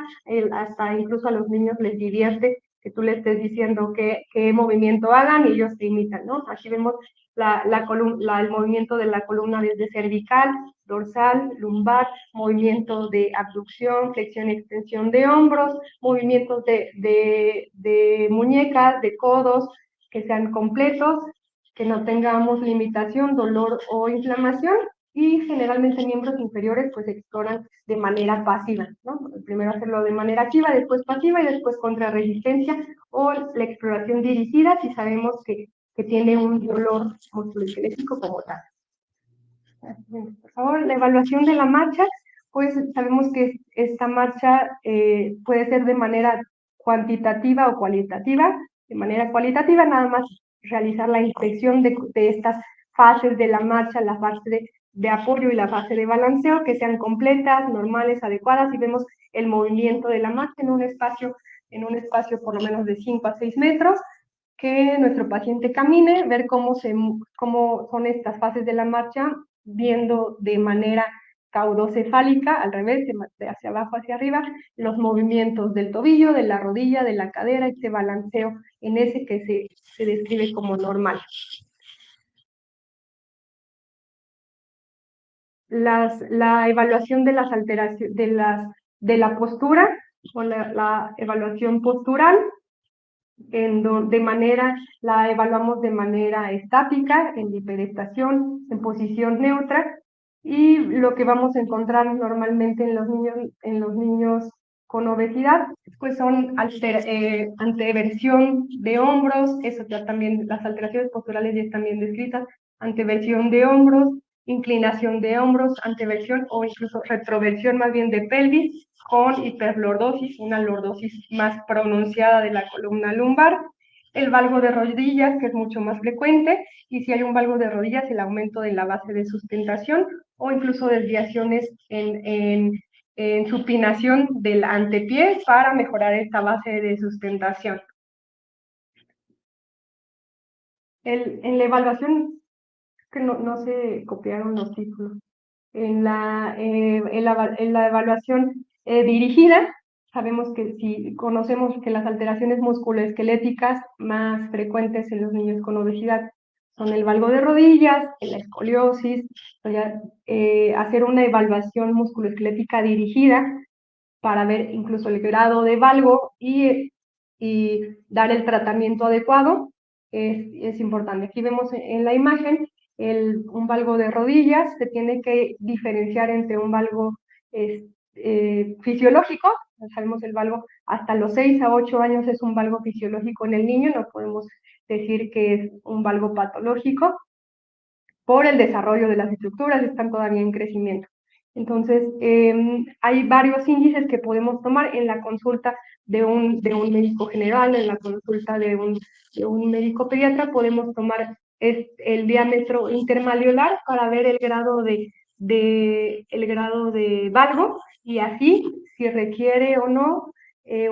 hasta incluso a los niños les divierte que tú le estés diciendo qué movimiento hagan y ellos te imitan, ¿no? Aquí vemos el movimiento de la columna desde cervical, dorsal, lumbar, movimientos de abducción, flexión y extensión de hombros, movimientos de muñecas, de codos, que sean completos, que no tengamos limitación, dolor o inflamación, y generalmente miembros inferiores pues se exploran de manera pasiva, ¿no? Primero hacerlo de manera activa, después pasiva y después contra resistencia, o la exploración dirigida si sabemos que tiene un dolor musculoesquelético como tal. Por favor, la evaluación de la marcha, pues sabemos que esta marcha puede ser de manera cuantitativa o cualitativa. De manera cualitativa, nada más realizar la inspección de estas fases de la marcha, la fase de apoyo y la fase de balanceo, que sean completas, normales, adecuadas, y vemos el movimiento de la marcha en un espacio por lo menos de 5 a 6 metros, que nuestro paciente camine, ver cómo son estas fases de la marcha, viendo de manera caudocefálica, al revés, de hacia abajo hacia arriba, los movimientos del tobillo, de la rodilla, de la cadera, este balanceo en ese que se describe como normal. La evaluación de las alteraciones, de la postura, o la evaluación postural, la evaluamos de manera estática, en bipedestación, en posición neutra, y lo que vamos a encontrar normalmente en los niños con obesidad, pues son anteversión de hombros, eso ya también, las alteraciones posturales ya están bien descritas, anteversión de hombros, inclinación de hombros, anteversión o incluso retroversión más bien de pelvis, con hiperlordosis, una lordosis más pronunciada de la columna lumbar, el valgo de rodillas, que es mucho más frecuente, y si hay un valgo de rodillas, el aumento de la base de sustentación, o incluso desviaciones en supinación del antepié para mejorar esta base de sustentación. En la evaluación, que no se copiaron los títulos, en la evaluación dirigida, sabemos que si conocemos que las alteraciones musculoesqueléticas más frecuentes en los niños con obesidad son el valgo de rodillas, la escoliosis, hacer una evaluación musculoesquelética dirigida para ver incluso el grado de valgo y dar el tratamiento adecuado es importante. Aquí vemos en la imagen un valgo de rodillas. Se tiene que diferenciar entre un valgo fisiológico. Sabemos el valgo hasta los 6 a 8 años es un valgo fisiológico en el niño, no podemos decir que es un valgo patológico por el desarrollo de las estructuras, están todavía en crecimiento. Entonces, hay varios índices que podemos tomar en la consulta de un médico general, en la consulta de un médico pediatra. Podemos tomar el diámetro intermalleolar para ver el grado de valgo, y así, si requiere o no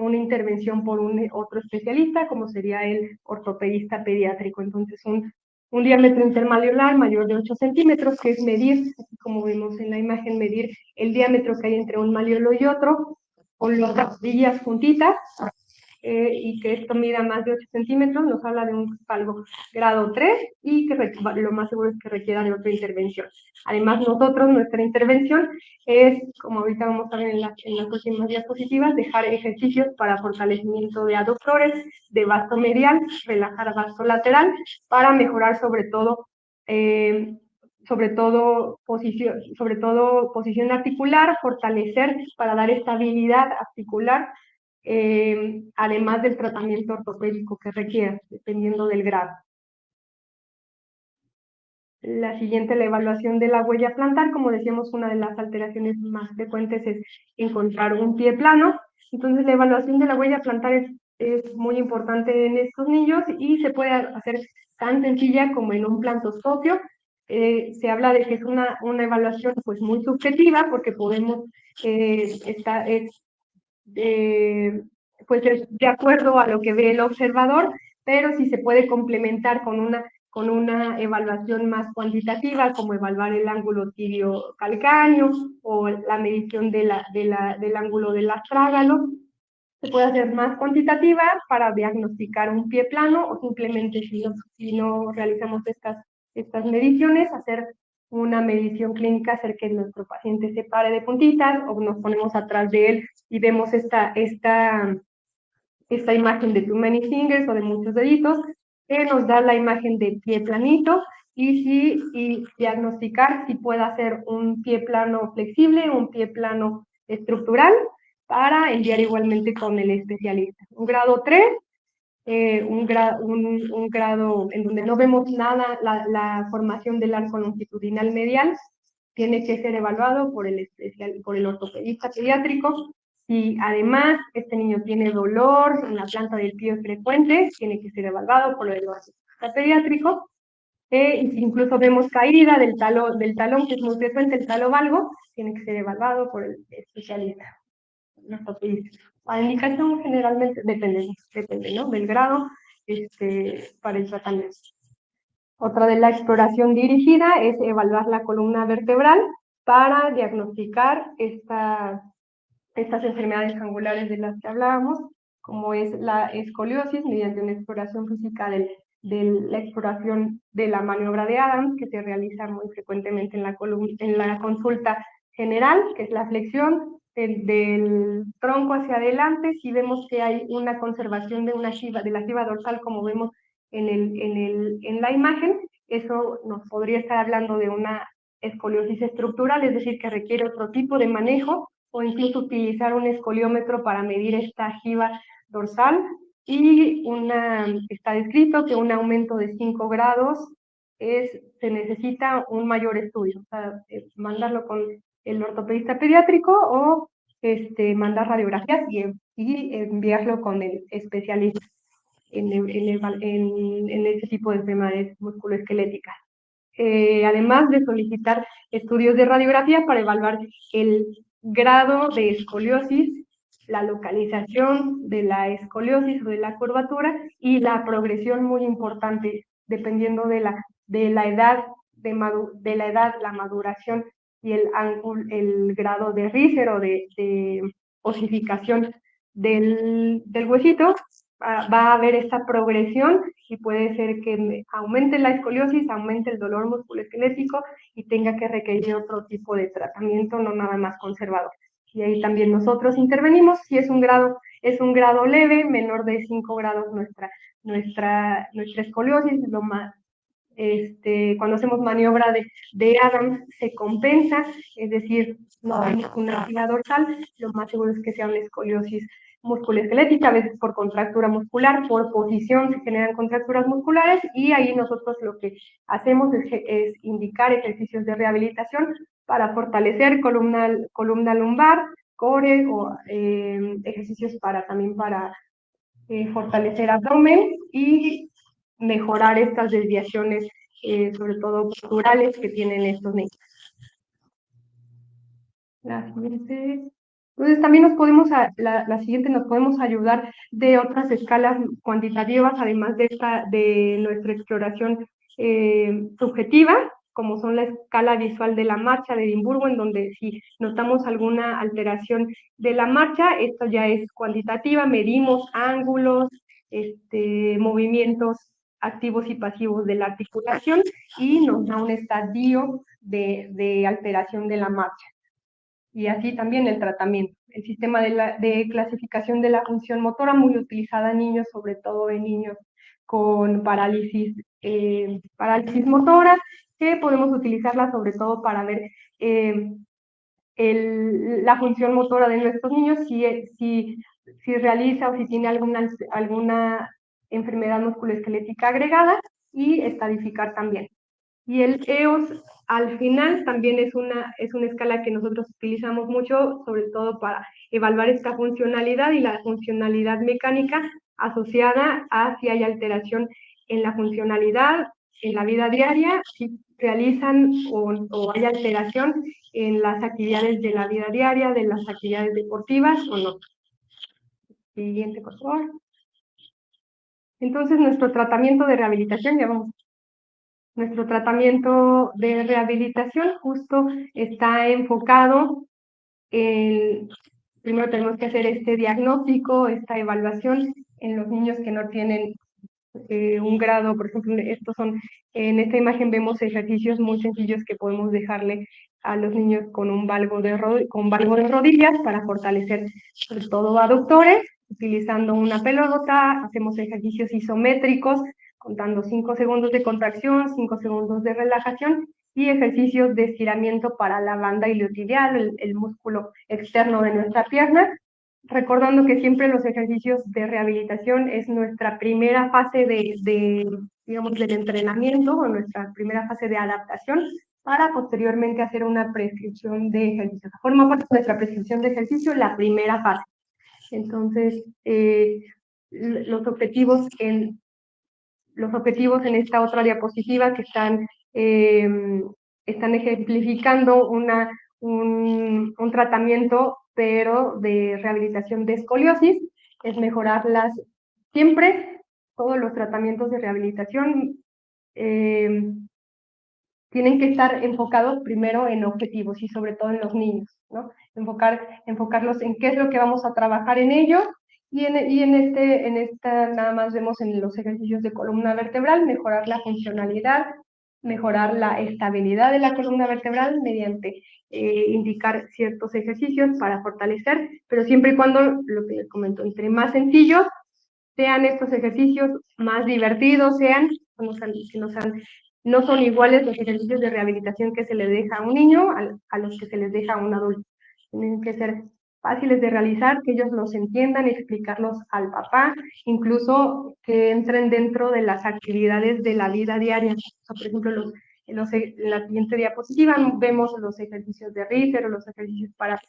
una intervención por otro especialista, como sería el ortopedista pediátrico. Entonces, un diámetro intermalleolar mayor de 8 centímetros, que es medir, así como vemos en la imagen, medir el diámetro que hay entre un malleolo y otro, con las rodillas juntitas, y que esto mida más de 8 centímetros, nos habla de un valgo grado 3, y que lo más seguro es que requiera de otra intervención. Además, nuestra intervención es, como ahorita vamos a ver en las próximas diapositivas, dejar ejercicios para fortalecimiento de aductores, de vasto medial, relajar vasto lateral, para mejorar sobre todo posición articular, fortalecer para dar estabilidad articular, además del tratamiento ortopédico que requiera, dependiendo del grado. La siguiente, la evaluación de la huella plantar. Como decíamos, una de las alteraciones más frecuentes es encontrar un pie plano. Entonces, la evaluación de la huella plantar es muy importante en estos niños, y se puede hacer tan sencilla como en un plantoscopio, se habla de que es una evaluación pues muy subjetiva, porque podemos pues de acuerdo a lo que ve el observador, pero si se puede complementar con una evaluación más cuantitativa, como evaluar el ángulo tibio calcáneo o la medición del ángulo del astrágalo. Se puede hacer más cuantitativa para diagnosticar un pie plano, o simplemente si no realizamos estas mediciones, hacer una medición clínica, hacer que nuestro paciente se pare de puntitas o nos ponemos atrás de él y vemos esta imagen de too many fingers o de muchos deditos, que nos da la imagen de pie planito y diagnosticar si puede hacer un pie plano flexible o un pie plano estructural, para enviar igualmente con el especialista. Un grado 3, un grado en donde no vemos nada, la formación del arco longitudinal medial, tiene que ser evaluado por el ortopedista pediátrico. Si además este niño tiene dolor en la planta del pie frecuente, tiene que ser evaluado por el ortopedista pediátrico. Y si incluso vemos caída del talón, que es muy frecuente, el talovalgo, tiene que ser evaluado por el especialista. La indicación generalmente depende, ¿no?, del grado para el tratamiento. Otra de la exploración dirigida es evaluar la columna vertebral para diagnosticar estas enfermedades angulares de las que hablábamos, como es la escoliosis, mediante una exploración física de la exploración de la maniobra de Adams, que se realiza muy frecuentemente en la consulta general, que es la flexión del tronco hacia adelante. Si vemos que hay una conservación de la jiba dorsal, como vemos en la imagen, eso nos podría estar hablando de una escoliosis estructural, es decir, que requiere otro tipo de manejo, o incluso utilizar un escoliómetro para medir esta jiba dorsal. Y está descrito que un aumento de 5 grados se necesita un mayor estudio, o sea, mandarlo con el ortopedista pediátrico o mandar radiografías y enviarlo con el especialista en este tipo de enfermedades musculoesqueléticas. Además de solicitar estudios de radiografía para evaluar el grado de escoliosis, la localización de la escoliosis o de la curvatura y la progresión, muy importante, dependiendo de la edad, la maduración y el grado de Risser o de osificación del huesito. Va a haber esta progresión y puede ser que aumente la escoliosis, aumente el dolor musculoesquelético y tenga que requerir otro tipo de tratamiento, no nada más conservador. Y ahí también nosotros intervenimos. Si es un grado leve, menor de 5 grados nuestra escoliosis, lo más, cuando hacemos maniobra de Adams se compensa, es decir, no hay una jiba dorsal, lo más seguro es que sea una escoliosis musculoesquelética, a veces por contractura muscular, por posición se generan contracturas musculares, y ahí nosotros lo que hacemos es indicar ejercicios de rehabilitación para fortalecer columna lumbar, core, o ejercicios también para fortalecer abdomen y mejorar estas desviaciones, sobre todo posturales, que tienen estos niños. La siguiente. Entonces también la siguiente nos podemos ayudar de otras escalas cuantitativas, además de nuestra exploración subjetiva, como son la escala visual de la marcha de Edimburgo, en donde si notamos alguna alteración de la marcha, esto ya es cuantitativa, medimos ángulos, movimientos activos y pasivos de la articulación, y nos da un estadio de alteración de la marcha. Y así también el tratamiento. El sistema de clasificación de la función motora, muy utilizada en niños, sobre todo en niños con parálisis motora, que podemos utilizarla sobre todo para ver la función motora de nuestros niños, si realiza o si tiene alguna enfermedad musculoesquelética agregada, y estadificar también. Y el EOS al final también es una escala que nosotros utilizamos mucho, sobre todo para evaluar esta funcionalidad y la funcionalidad mecánica asociada a si hay alteración en la funcionalidad en la vida diaria, si realizan o hay alteración en las actividades de la vida diaria, de las actividades deportivas o no. Siguiente, por favor. Entonces, nuestro tratamiento de rehabilitación, ya vamos. Nuestro tratamiento de rehabilitación justo está enfocado en, primero tenemos que hacer este diagnóstico, esta evaluación en los niños que no tienen un grado, por ejemplo, en esta imagen vemos ejercicios muy sencillos que podemos dejarle a los niños con un valgo de rodillas para fortalecer sobre todo aductores, utilizando una pelota, hacemos ejercicios isométricos, contando 5 segundos de contracción, 5 segundos de relajación, y ejercicios de estiramiento para la banda iliotibial, el músculo externo de nuestra pierna, recordando que siempre los ejercicios de rehabilitación es nuestra primera fase digamos, del entrenamiento o nuestra primera fase de adaptación para posteriormente hacer una prescripción de ejercicio. Forma parte de nuestra prescripción de ejercicio la primera fase. Entonces, los objetivos en esta otra diapositiva que están ejemplificando un tratamiento, pero de rehabilitación de escoliosis, es mejorarlas. Siempre todos los tratamientos de rehabilitación tienen que estar enfocados primero en objetivos y sobre todo en los niños, ¿no? Enfocarlos en qué es lo que vamos a trabajar en ello, y en esta nada más vemos en los ejercicios de columna vertebral, mejorar la funcionalidad, mejorar la estabilidad de la columna vertebral mediante indicar ciertos ejercicios para fortalecer, pero siempre y cuando, lo que les comento, entre más sencillos sean estos ejercicios, más divertidos sean, no son iguales los ejercicios de rehabilitación que se le deja a un niño a los que se les deja a un adulto. Tienen que ser fáciles de realizar, que ellos los entiendan, explicarlos al papá, incluso que entren dentro de las actividades de la vida diaria. O sea, por ejemplo, en la siguiente diapositiva vemos los ejercicios de Ritter o los ejercicios para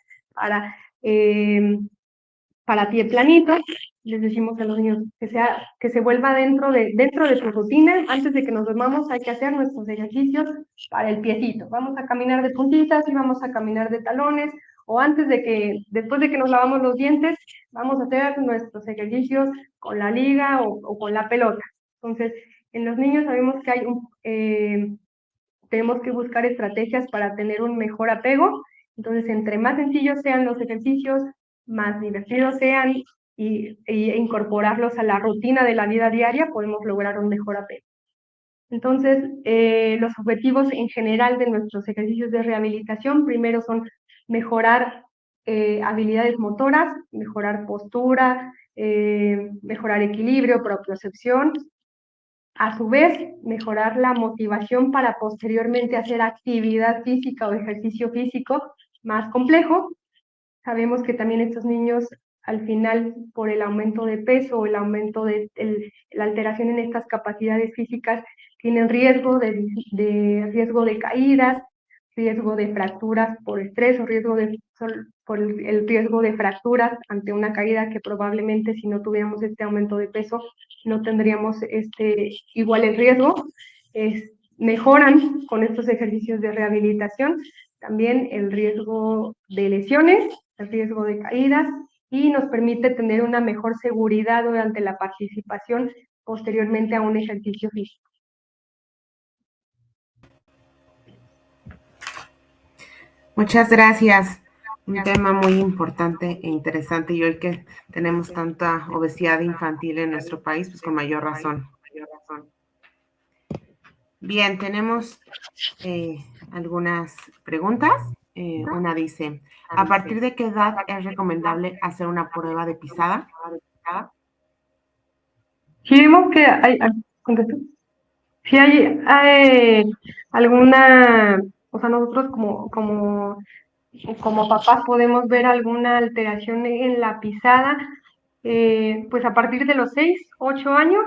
pie planito. Les decimos a los niños que se vuelva dentro de su rutina. Antes de que nos dormamos hay que hacer nuestros ejercicios para el piecito. Vamos a caminar de puntitas y vamos a caminar de talones, o después de que nos lavamos los dientes, vamos a hacer nuestros ejercicios con la liga o con la pelota. Entonces, en los niños sabemos que tenemos que buscar estrategias para tener un mejor apego. Entonces, entre más sencillos sean los ejercicios, más divertidos sean, y incorporarlos a la rutina de la vida diaria, podemos lograr un mejor apego. Entonces, los objetivos en general de nuestros ejercicios de rehabilitación, primero son mejorar habilidades motoras, mejorar postura, mejorar equilibrio, propiocepción. A su vez, mejorar la motivación para posteriormente hacer actividad física o ejercicio físico más complejo. Sabemos que también estos niños, al final, por el aumento de peso o el aumento de la alteración en estas capacidades físicas, tienen riesgo de caídas, riesgo de fracturas por estrés o por el riesgo de fracturas ante una caída, que probablemente si no tuviéramos este aumento de peso no tendríamos igual el riesgo. Mejoran con estos ejercicios de rehabilitación también el riesgo de lesiones, el riesgo de caídas, y nos permite tener una mejor seguridad durante la participación posteriormente a un ejercicio físico. Muchas gracias. Un tema muy importante e interesante, y hoy que tenemos tanta obesidad infantil en nuestro país, pues con mayor razón. Bien, tenemos algunas preguntas. Una dice, ¿a partir de qué edad es recomendable hacer una prueba de pisada? Si vemos que si hay alguna, o sea, nosotros como papás podemos ver alguna alteración en la pisada, pues a partir de los 6, 8 años,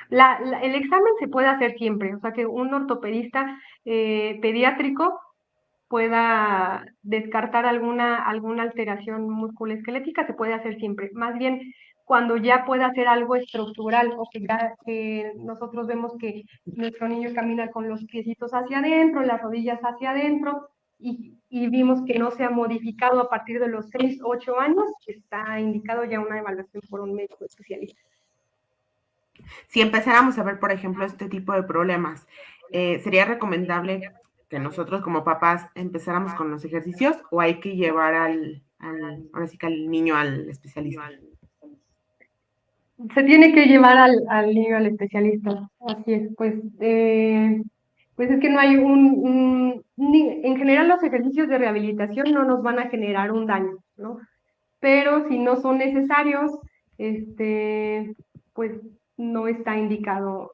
el examen se puede hacer siempre, o sea que un ortopedista pediátrico pueda descartar alguna alteración musculoesquelética, se puede hacer siempre. Más bien, cuando ya pueda hacer algo estructural o que nosotros vemos que nuestro niño camina con los piecitos hacia adentro, las rodillas hacia adentro, y vimos que no se ha modificado a partir de los 6, 8 años, está indicado ya una evaluación por un médico especialista. Si empezáramos a ver, por ejemplo, este tipo de problemas, ¿sería recomendable que nosotros como papás empezáramos con los ejercicios o hay que llevar ahora sí que al niño al especialista? Se tiene que llevar al niño al especialista, así es, pues es que no hay en general los ejercicios de rehabilitación no nos van a generar un daño, ¿no? Pero si no son necesarios, pues no está indicado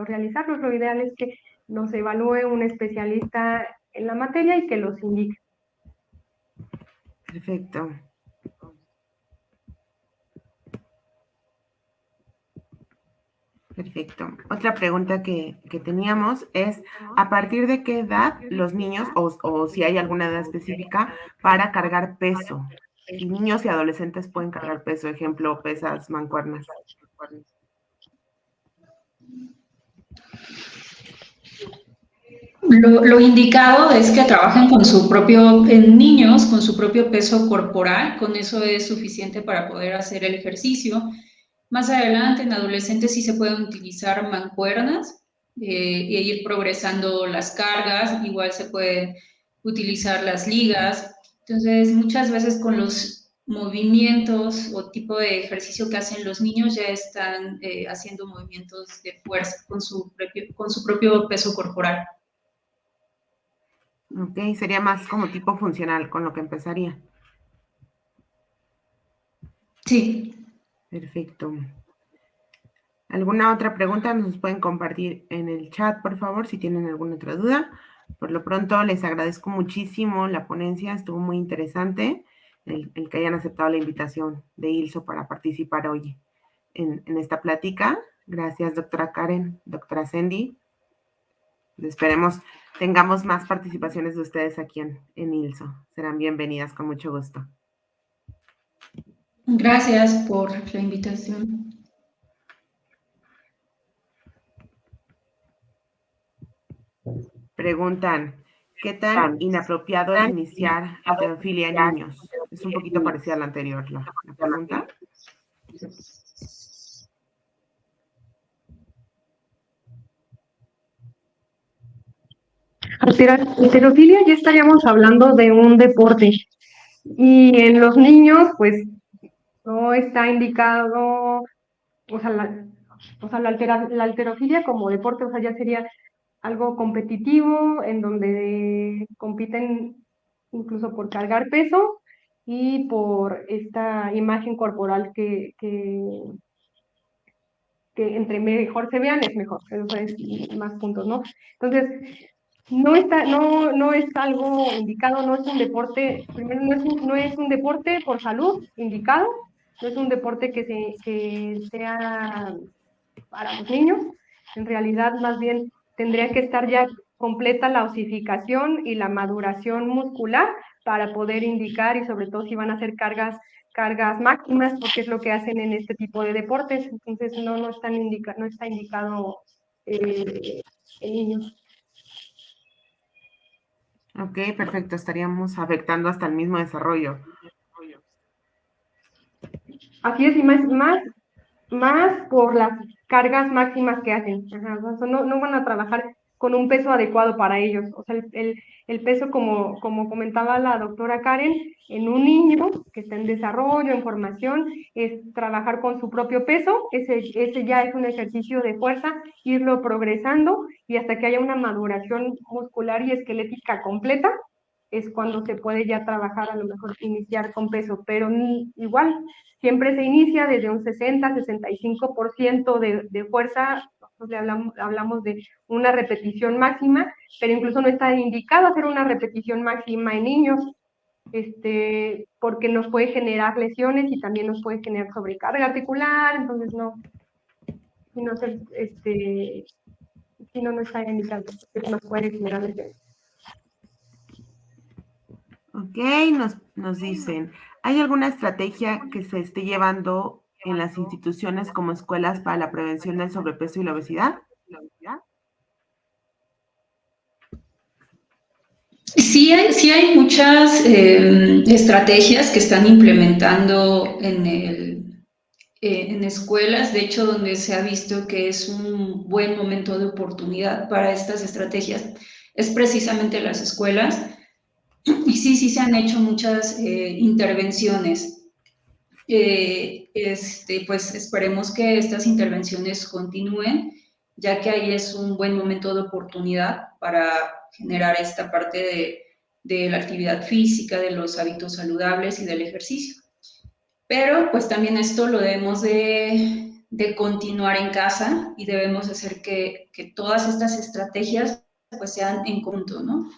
realizarlos. Lo ideal es que nos evalúe un especialista en la materia y que los indique. Perfecto. Perfecto. Otra pregunta que teníamos es, ¿a partir de qué edad los niños, o si hay alguna edad específica, para cargar peso? Y niños y adolescentes pueden cargar peso, ejemplo, pesas, mancuernas. Lo indicado es que trabajen en niños con su propio peso corporal, con eso es suficiente para poder hacer el ejercicio. Más adelante, en adolescentes sí se pueden utilizar mancuernas e ir progresando las cargas, igual se pueden utilizar las ligas. Entonces, muchas veces con los movimientos o tipo de ejercicio que hacen los niños ya están haciendo movimientos de fuerza con su propio peso corporal. Ok, sería más como tipo funcional con lo que empezaría. Sí. Perfecto. ¿Alguna otra pregunta? Nos pueden compartir en el chat, por favor, si tienen alguna otra duda. Por lo pronto, les agradezco muchísimo la ponencia, estuvo muy interesante el que hayan aceptado la invitación de ILSO para participar hoy en esta plática. Gracias, doctora Karen, doctora Sandy. Esperemos tengamos más participaciones de ustedes aquí en ILSO. Serán bienvenidas con mucho gusto. Gracias por la invitación. Preguntan, ¿qué tan inapropiado es iniciar halterofilia en niños? Es un poquito parecida a la anterior, la pregunta. Halterofilia ya estaríamos hablando de un deporte. Y en los niños, pues, no está indicado, la halterofilia como deporte, o sea, ya sería algo competitivo, en donde compiten incluso por cargar peso y por esta imagen corporal que entre mejor se vean es mejor, eso es más puntos, ¿no? Entonces, no es algo indicado, no es un deporte, primero no es un deporte por salud indicado, no es un deporte que sea para los niños, en realidad más bien tendría que estar ya completa la osificación y la maduración muscular para poder indicar, y sobre todo si van a hacer cargas máximas, porque es lo que hacen en este tipo de deportes. Entonces no está indicado en niños. Ok, perfecto. Estaríamos afectando hasta el mismo desarrollo. Así es, y más por las cargas máximas que hacen. Ajá, o sea, no van a trabajar con un peso adecuado para ellos. O sea, el peso, como comentaba la doctora Karen, en un niño que está en desarrollo, en formación, es trabajar con su propio peso. Ese ya es un ejercicio de fuerza, irlo progresando y hasta que haya una maduración muscular y esquelética completa, es cuando se puede ya trabajar, a lo mejor iniciar con peso, pero igual, siempre se inicia desde un 60-65% de fuerza. Nosotros le hablamos de una repetición máxima, pero incluso no está indicado hacer una repetición máxima en niños, porque nos puede generar lesiones y también nos puede generar sobrecarga articular, entonces no está indicado, porque nos puede generar lesiones. Ok, nos dicen, ¿hay alguna estrategia que se esté llevando en las instituciones como escuelas para la prevención del sobrepeso y la obesidad? Sí hay muchas estrategias que están implementando en escuelas, de hecho, donde se ha visto que es un buen momento de oportunidad para estas estrategias, es precisamente las escuelas. Y sí se han hecho muchas intervenciones. Pues esperemos que estas intervenciones continúen, ya que ahí es un buen momento de oportunidad para generar esta parte de la actividad física, de los hábitos saludables y del ejercicio. Pero pues también esto lo debemos de continuar en casa y debemos hacer que todas estas estrategias pues sean en conjunto, ¿no?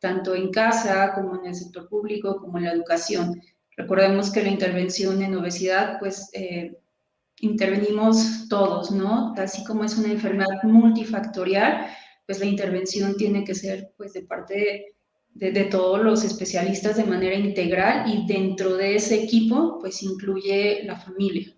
Tanto en casa como en el sector público, como en la educación. Recordemos que la intervención en obesidad, pues intervenimos todos, ¿no? Así como es una enfermedad multifactorial, pues la intervención tiene que ser pues de parte de todos los especialistas de manera integral y dentro de ese equipo pues incluye la familia.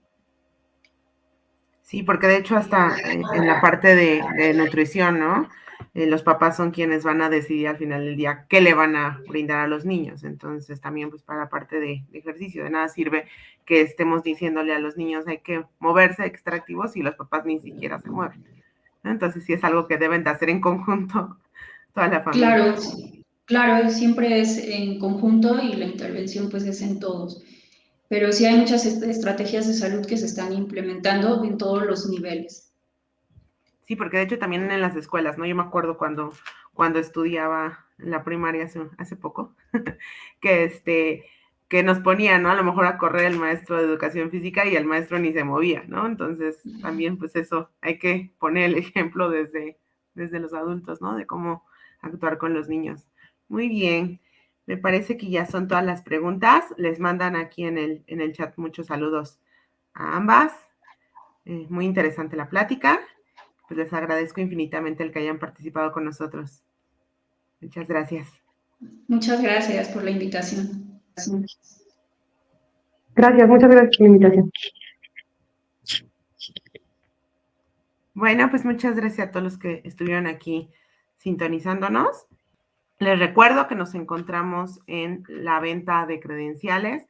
Sí, porque de hecho hasta en la parte de nutrición, ¿no? Los papás son quienes van a decidir al final del día qué le van a brindar a los niños. Entonces también pues para la parte de ejercicio, de nada sirve que estemos diciéndole a los niños hay que moverse, hay que estar activos y los papás ni siquiera se mueven, ¿no? Entonces sí es algo que deben de hacer en conjunto toda la familia. Claro, siempre es en conjunto y la intervención pues es en todos. Pero sí hay muchas estrategias de salud que se están implementando en todos los niveles. Sí, porque de hecho también en las escuelas, ¿no? Yo me acuerdo cuando estudiaba en la primaria hace poco, que nos ponían, ¿no? A lo mejor a correr el maestro de educación física y el maestro ni se movía, ¿no? Entonces también pues eso, hay que poner el ejemplo desde los adultos, ¿no? De cómo actuar con los niños. Muy bien, me parece que ya son todas las preguntas. Les mandan aquí en el chat muchos saludos a ambas. Muy interesante la plática. Pues les agradezco infinitamente el que hayan participado con nosotros. Muchas gracias. Muchas gracias por la invitación. Gracias, muchas gracias por la invitación. Bueno, pues muchas gracias a todos los que estuvieron aquí sintonizándonos. Les recuerdo que nos encontramos en la venta de credenciales.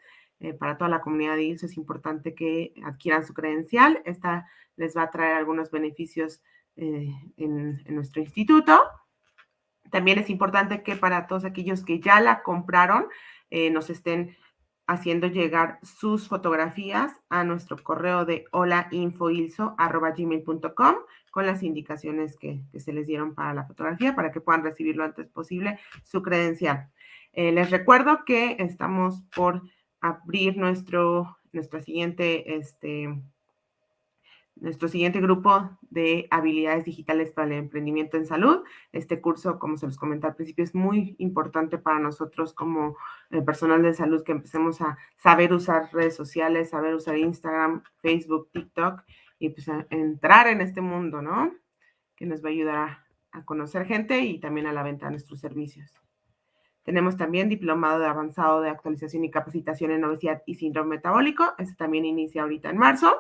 Para toda la comunidad de ILS es importante que adquieran su credencial. Esta les va a traer algunos beneficios en nuestro instituto. También es importante que para todos aquellos que ya la compraron, nos estén haciendo llegar sus fotografías a nuestro correo de holainfoilso@gmail.com con las indicaciones que se les dieron para la fotografía para que puedan recibir lo antes posible su credencial. Les recuerdo que estamos por abrir nuestro siguiente grupo de habilidades digitales para el emprendimiento en salud. Este curso, como se los comenté al principio, es muy importante para nosotros como personal de salud, que empecemos a saber usar redes sociales, saber usar Instagram, Facebook, TikTok, y pues a entrar en este mundo, ¿no? Que nos va a ayudar a conocer gente y también a la venta de nuestros servicios. Tenemos también diplomado de avanzado de actualización y capacitación en obesidad y síndrome metabólico. Este también inicia ahorita en marzo.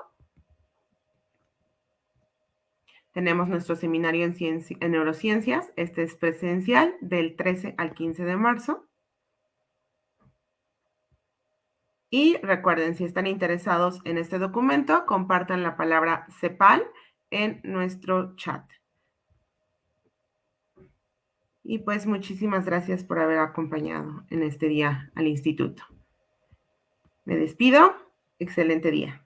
Tenemos nuestro seminario en neurociencias. Este es presencial del 13 al 15 de marzo. Y recuerden, si están interesados en este documento, compartan la palabra CEPAL en nuestro chat. Y pues muchísimas gracias por haber acompañado en este día al instituto. Me despido. Excelente día.